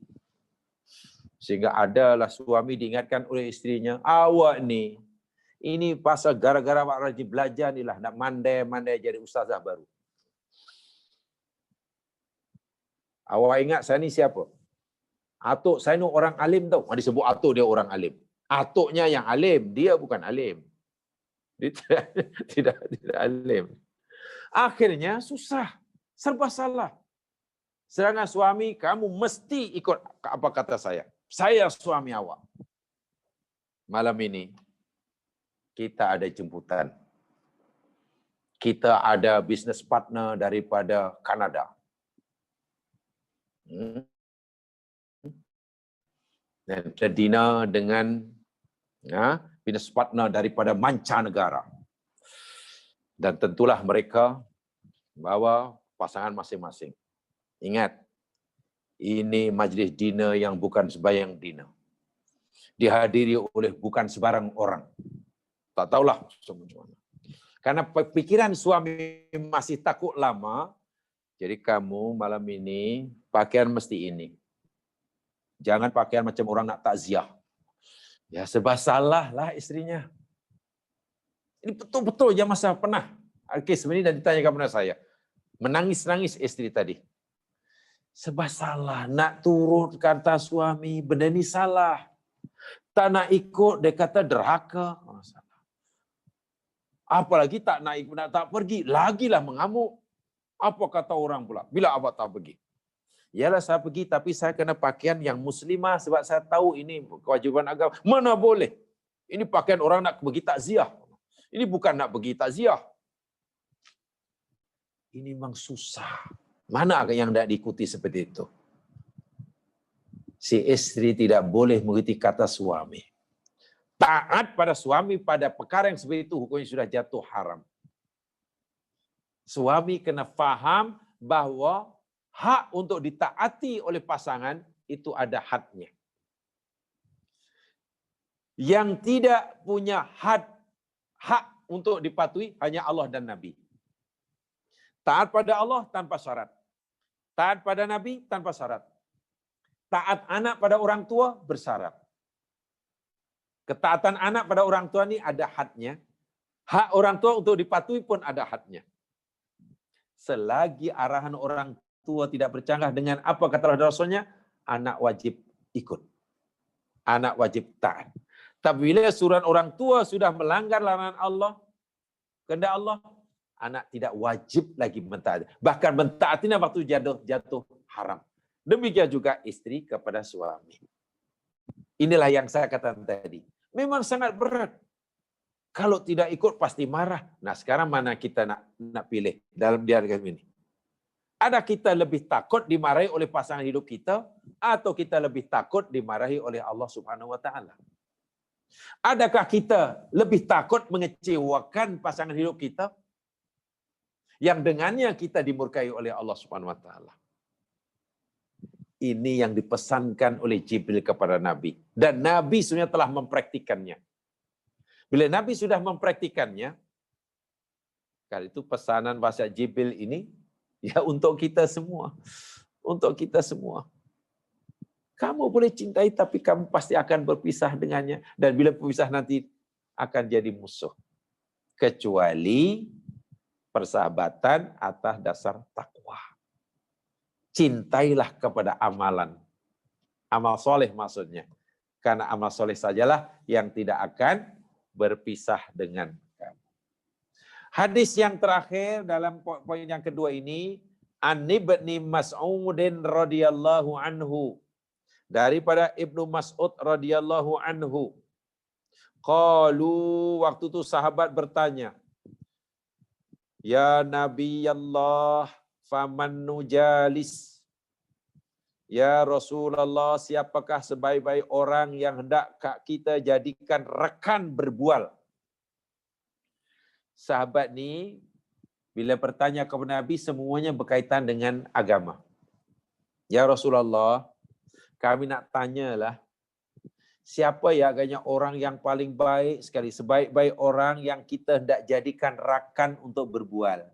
[SPEAKER 1] Sehingga adalah suami diingatkan oleh istrinya, awak ni, ini pasal gara-gara awak rajin belajar ni lah, nak mandai-mandai jadi ustazah baru. Awak ingat saya ni siapa? Atuk saya ni orang alim tau. Disebut atuk dia orang alim. Atuknya yang alim, dia bukan alim. Dia tidak alim. Akhirnya susah, serba salah. Sedangkan suami, kamu mesti ikut apa kata saya. Saya suami awak. Malam ini, kita ada jemputan. Kita ada business partner daripada Kanada. Dan kita dinner dengan business partner daripada mancanegara. Dan tentulah mereka bawa pasangan masing-masing. Ingat, ini majlis dinner yang bukan sembarang dinner. Dihadiri oleh bukan sebarang orang. Tak tahulah semua. Karena pikiran suami masih takut lama, jadi kamu malam ini pakaian mesti ini. Jangan pakaian macam orang nak takziah. Ya serba salah lah istrinya. Ini betul-betul yang masa pernah. Kes ini dan ditanyakan kepada saya. Menangis-nangis istri tadi. Serba salah. Nak turut kata suami. Benda ni salah. Tak nak ikut, dia kata derhaka. Apalagi tak nak ikut, nak tak pergi. Lagilah mengamuk. Apa kata orang pula? Bila awak tak pergi? Yalah saya pergi, tapi saya kena pakaian yang muslimah. Sebab saya tahu ini kewajiban agama. Mana boleh? Ini pakaian orang nak pergi takziah. Ini bukan nak pergi takziah. Ini memang susah. Mana yang tidak diikuti seperti itu? Si istri tidak boleh mengikuti kata suami. Taat pada suami pada perkara yang seperti itu, hukumnya sudah jatuh haram. Suami kena faham bahawa hak untuk ditaati oleh pasangan itu ada hadnya. Yang tidak punya hak untuk dipatuhi hanya Allah dan Nabi. Taat pada Allah tanpa syarat. Taat pada Nabi tanpa syarat. Taat anak pada orang tua bersyarat. Ketaatan anak pada orang tua ni ada hadnya. Hak orang tua untuk dipatuhi pun ada hadnya. Selagi arahan orang tua tidak bercanggah dengan apa kata Rasulnya, anak wajib ikut. Anak wajib taat. Tapi bila suruhan orang tua sudah melanggar larangan Allah, kehendak Allah, anak tidak wajib lagi mentaati. Bahkan mentaatinya waktu jatuh haram. Demikian juga istri kepada suami. Inilah yang saya katakan tadi. Memang sangat berat. Kalau tidak ikut pasti marah. Nah sekarang mana kita nak pilih dalam dialog ini? Ada kita lebih takut dimarahi oleh pasangan hidup kita, atau kita lebih takut dimarahi oleh Allah Subhanahu Wa Taala? Adakah kita lebih takut mengecewakan pasangan hidup kita, yang dengannya kita dimurkai oleh Allah Subhanahu Wa Taala? Ini yang dipesankan oleh Jibril kepada Nabi. Dan Nabi sebenarnya telah mempraktikannya. Bila Nabi sudah mempraktikannya, kali itu pesanan bahasa Jibril ini, ya untuk kita semua. Untuk kita semua. Kamu boleh cintai, tapi kamu pasti akan berpisah dengannya. Dan bila berpisah nanti akan jadi musuh. Kecuali persahabatan atas dasar takwa. Cintailah kepada amalan. Amal soleh maksudnya. Karena amal soleh sajalah yang tidak akan berpisah dengan kamu. Hadis yang terakhir dalam poin yang kedua ini, An Ibni Mas'udin radhiyallahu anhu. Daripada Ibnu Mas'ud radhiyallahu anhu. Qalu, waktu itu sahabat bertanya, Ya Nabi Allah, faman nujalis. Ya Rasulullah, siapakah sebaik-baik orang yang hendak kita jadikan rekan berbual? Sahabat ni bila bertanya kepada Nabi, semuanya berkaitan dengan agama. Ya Rasulullah, kami nak tanyalah, siapa ya agaknya orang yang paling baik sekali, sebaik-baik orang yang kita hendak jadikan rakan untuk berbual,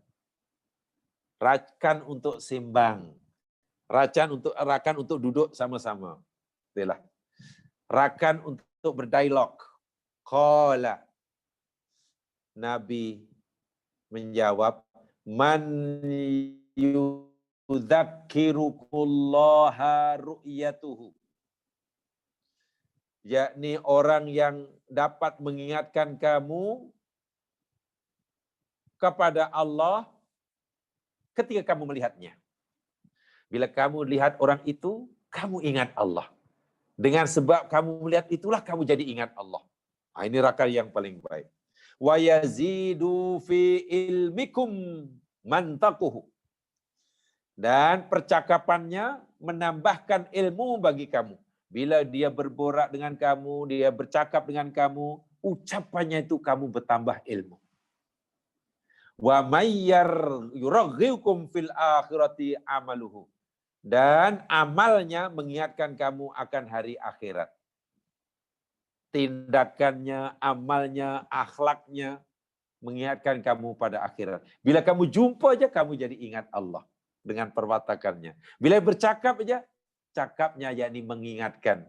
[SPEAKER 1] rakan untuk sembang, rakan untuk duduk sama-sama. Itulah. Rakan untuk berdialog. Qala, Nabi menjawab, man yudzakirukullaha ru'yatuhu. Yakni orang yang dapat mengingatkan kamu kepada Allah ketika kamu melihatnya. Bila kamu lihat orang itu, kamu ingat Allah. Dengan sebab kamu melihat itulah kamu jadi ingat Allah. Ini rakan yang paling baik. Wa yazidu fi ilmikum mantaquhu. Dan percakapannya menambahkan ilmu bagi kamu. Bila dia berborak dengan kamu, dia bercakap dengan kamu, ucapannya itu kamu bertambah ilmu. Wa mayyar yuraghiukum fil akhirati amaluhu. Dan amalnya mengingatkan kamu akan hari akhirat. Tindakannya, amalnya, akhlaknya mengingatkan kamu pada akhirat. Bila kamu jumpa aja, kamu jadi ingat Allah dengan perwatakannya. Bila bercakap aja, cakapnya yakni mengingatkan,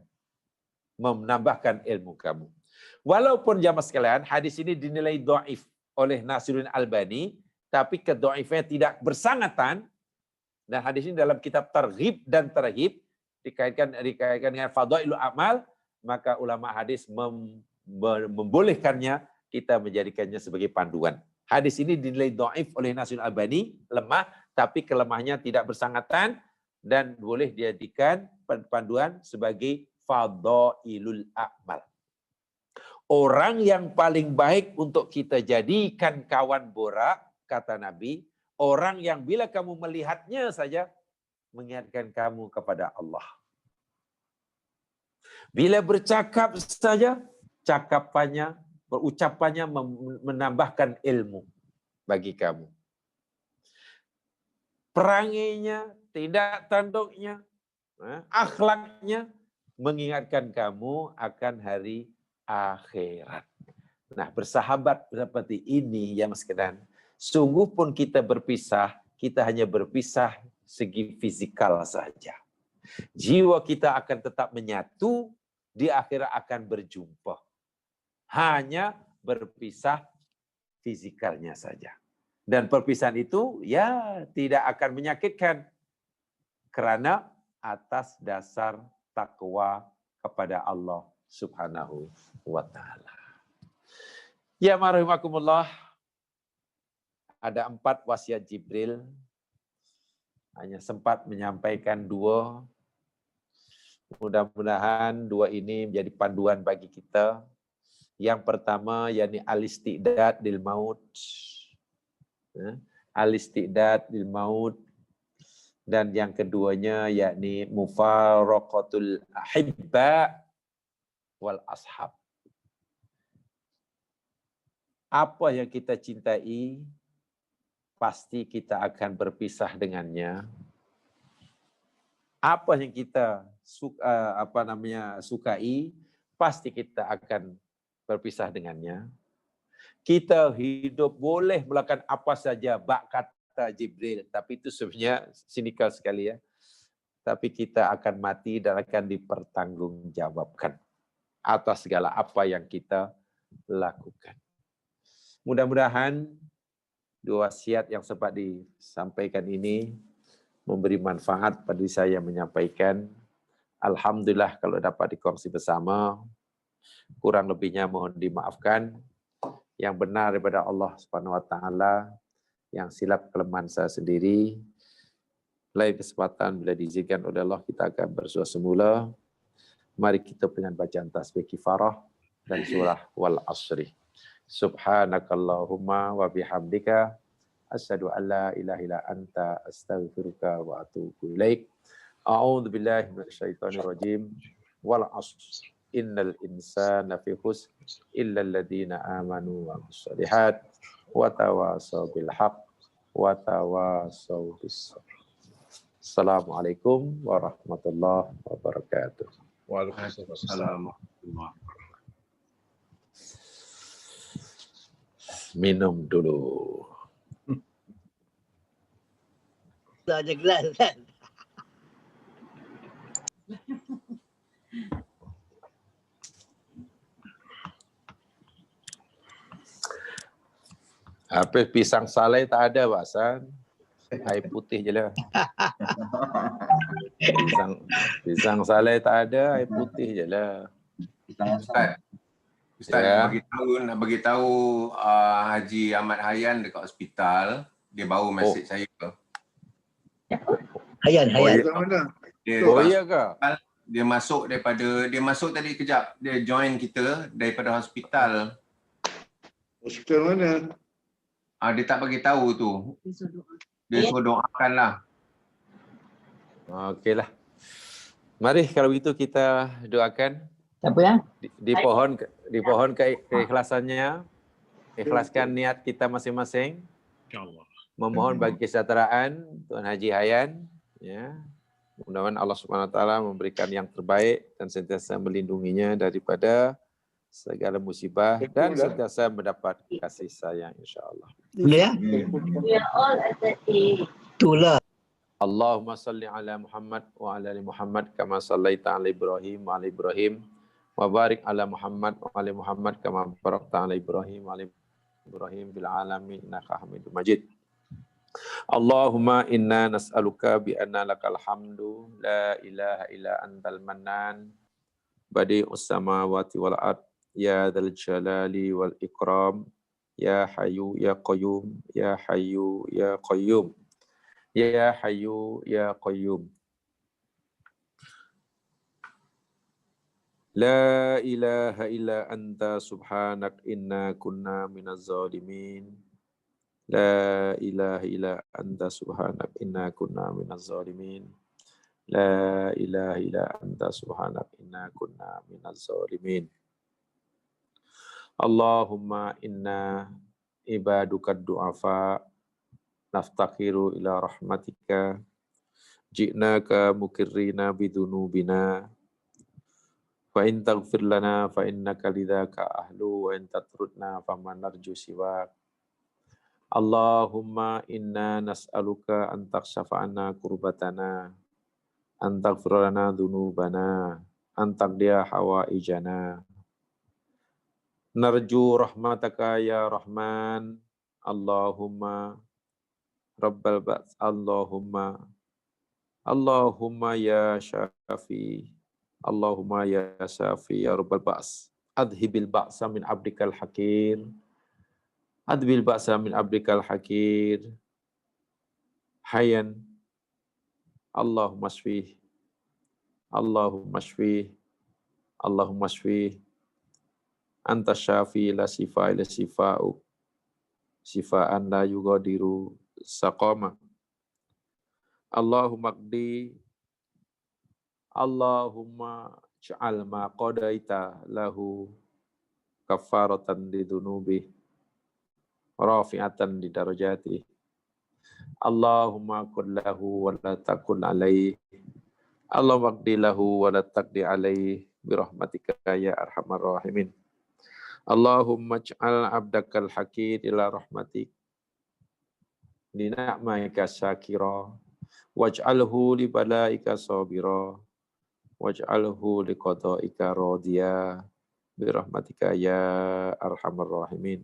[SPEAKER 1] menambahkan ilmu kamu. Walaupun jamaah sekalian, hadis ini dinilai dhaif oleh Nasiruddin Albani, tapi kedhaifnya tidak bersangatan. Dan hadis ini dalam kitab Targhib dan Tarhib dikaitkan dengan fadailul amal, maka ulama hadis membolehkannya kita menjadikannya sebagai panduan. Hadis ini dinilai dhaif oleh Nasiruddin Albani, lemah, tapi kelemahannya tidak bersangatan dan boleh dijadikan panduan sebagai fadailul amal. Orang yang paling baik untuk kita jadikan kawan borak, kata Nabi, orang yang bila kamu melihatnya saja mengingatkan kamu kepada Allah. Bila bercakap saja, berucapannya menambahkan ilmu bagi kamu. Perangainya, tindak tanduknya, akhlaknya mengingatkan kamu akan hari akhirat. Nah, bersahabat seperti ini yang sekalian, sungguh pun kita berpisah, kita hanya berpisah segi fisikal saja. Jiwa kita akan tetap menyatu, di akhirat akan berjumpa. Hanya berpisah fisikalnya saja. Dan perpisahan itu ya tidak akan menyakitkan kerana atas dasar takwa kepada Allah Subhanahu wa taala. Ya marhamukumullah. Ada 4 wasiat Jibril. Hanya sempat menyampaikan 2. Mudah-mudahan 2 ini menjadi panduan bagi kita. Yang pertama yakni al-istidad lil maut. Al-istidad lil maut. Dan yang keduanya yakni mufaraqatul ahibba wal ashab. Apa yang kita cintai, pasti kita akan berpisah dengannya. Apa yang kita sukai, pasti kita akan berpisah dengannya. Kita hidup boleh melakukan apa saja, bak kata Jibril, tapi itu sebenarnya sinikal sekali ya. Tapi kita akan mati dan akan dipertanggungjawabkan atas segala apa yang kita lakukan. Mudah-mudahan 2 wasiat yang sempat disampaikan ini memberi manfaat pada saya menyampaikan. Alhamdulillah kalau dapat dikongsi bersama. Kurang lebihnya mohon dimaafkan. Yang benar daripada Allah Subhanahu wa taala, yang silap kelemahan saya sendiri. Lain kesempatan bila diizinkan oleh Allah kita akan bersua semula. Mari kita dengan bacaan tasbih kifarah dan surah Wal Asri. Subhanakallahumma wa bihamdika asyhadu an la ilaha illa anta astaghfiruka wa atubu ilaik. A'udzu billahi minasyaitonir rajim. Wal 'asr innal insana fi khusr illa alladziina aamanu wa amilus shalihat wa tawassaw bil haqq wa tawassaw bis sabr. Assalamualaikum warahmatullahi wabarakatuh.
[SPEAKER 2] Waalaikumsalam.
[SPEAKER 1] Minum dulu.
[SPEAKER 3] Tak ada gelas kan?
[SPEAKER 1] Habis pisang salai tak ada, Pak Hasan. Air putih je lah. Pisang salai tak ada, air putih je lah.
[SPEAKER 2] Ustaz
[SPEAKER 1] Ya.
[SPEAKER 2] nak bagi tahu Haji Ahmad Hayan dekat hospital, dia baru mesej saya.
[SPEAKER 3] Hayan.
[SPEAKER 1] Oh iya ke?
[SPEAKER 2] Dia masuk tadi kejap, dia join kita daripada hospital.
[SPEAKER 4] Hospital mana?
[SPEAKER 2] Dia tak bagi tahu tu. Dia suruh doakan lah.
[SPEAKER 1] Okeylah. Mari kalau begitu kita doakan.
[SPEAKER 3] Siapa yang?
[SPEAKER 1] Dipohon keikhlasannya. Ikhlaskan niat kita masing-masing.
[SPEAKER 4] InsyaAllah.
[SPEAKER 1] Memohon bagi kesejahteraan Tuan Haji Hayan. Ya. Mudah-mudahan Allah SWT memberikan yang terbaik dan sentiasa melindunginya daripada segala musibah dan sentiasa mendapat kasih sayang insya-Allah.
[SPEAKER 3] Ya.
[SPEAKER 5] We are all at that age.
[SPEAKER 3] Itulah.
[SPEAKER 1] Allahumma salli ala Muhammad wa ala ali Muhammad kama sallaita ala Ibrahim wa ala Ibrahim wa barik ala Muhammad wa ala Muhammad kama barakta ala Ibrahim wa ala Ibrahim bil alamin innaka Hamidum Majid. Allahumma inna nas'aluka bi anna lakal hamdu la ilaha illa antal mannan badi'us samawati wal ard ya dzal jalali wal ikram ya hayyu ya qayyum ya hayyu ya qayyum ya hayyu ya qayyum la ilaha illa anta subhanak inna kunna minaz zalimin la ilaha illa anta subhanak inna kunna minaz zalimin la ilaha illa anta subhanak inna kunna minaz zalimin. Allahumma inna ibaduka du'afa naftakiru ila rahmatika ji'naka mukirrina bidunubina fa in taghfir lana fa innaka lidzaka ahlu wa in tatrudna faman narju siwak. Allahumma inna nas'aluka an takshafa anna kurbatana an taghfir lana dhunubana an taqdiya hawaijana. Narju rahmataka ya Rahman. Allahumma Rabbal Ba'ts. Allahumma ya Syafi. Allahumma ya Syafi ya Rabbal Ba'ts. Adhibil ba'sa min abdikal hakir. Adhibil ba'sa min abdikal hakir. Hayan. Allahumma shfih. Allahumma shfih. Allahumma shfih. Anta syafi la sifa ila sifa'u sifa'an la yugadiru saqama. Allahumma qdi Allahumma ja'al ma qadaita lahu kafaratan li dhunubi rafi'atan li darajati. Allahumma kun lahu wa la takun alaihi. Allahumma qdi lahu wa la taqdi alaihi birahmatika ya arhamar rahimin. Allahumma ij'al abdakal hakir ila rahmatik li ni'maika syakira waj'alhu li balaika sabira waj'alhu li qada'ika radiya bi rahmatika ya arhamar rahimin.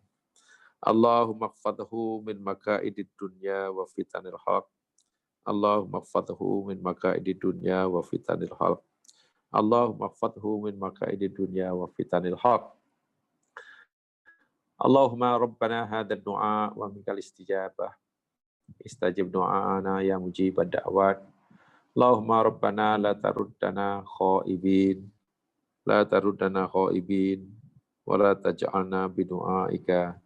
[SPEAKER 1] Allahumma ighfadhu min makaidid dunya wa fitanil haq. Allahumma ighfadhu min makaidid dunya wa fitanil haq. Allahumma ighfadhu min makaidid dunya wa fitanil haq. Allahumma rabbana hadha du'a wa minkal istijabah. Istajib du'ana ya mujibad da'wat. Allahumma rabbana la taruddana khaibin. La taruddana khaibin. Wa la taj'alna bidu'aika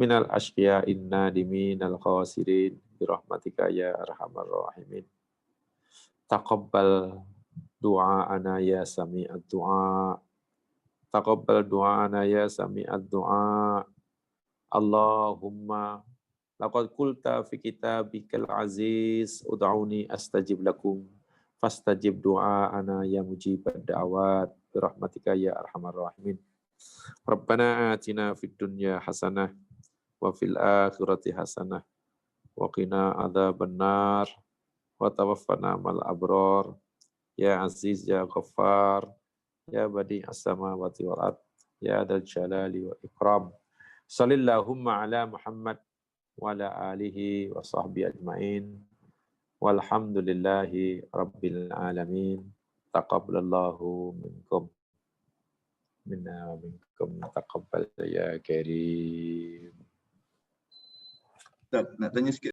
[SPEAKER 1] minal ashqiya'in nadimin al khasirin. Birahmatika ya arhamar rahimin. Taqabbal du'ana ya sami'ad du'a. Taqabbal du'ana ya sami'ad du'a. Allahumma Laqad qulta fi kitabikal aziz ud'uni astajib lakum fastajib du'aana ya mujibad da'awat birahmatika ya arhamar rahimin. Rabbana atina fid dunya hasanah wa fil akhirati hasanah wa qina adzabannar wa tawaffana mal abrar ya aziz ya ghaffar ya badi as-samawati wal ard ya dzal jalali wal ikram. Shallallahumma ala Muhammad wa ala alihi wa sahbihi ajma'in. Walhamdulillahi rabbil alamin. Taqabbalallahu minkum minna wa minkum taqabbal ya karim.
[SPEAKER 6] Ustaz, nak tanya sikit.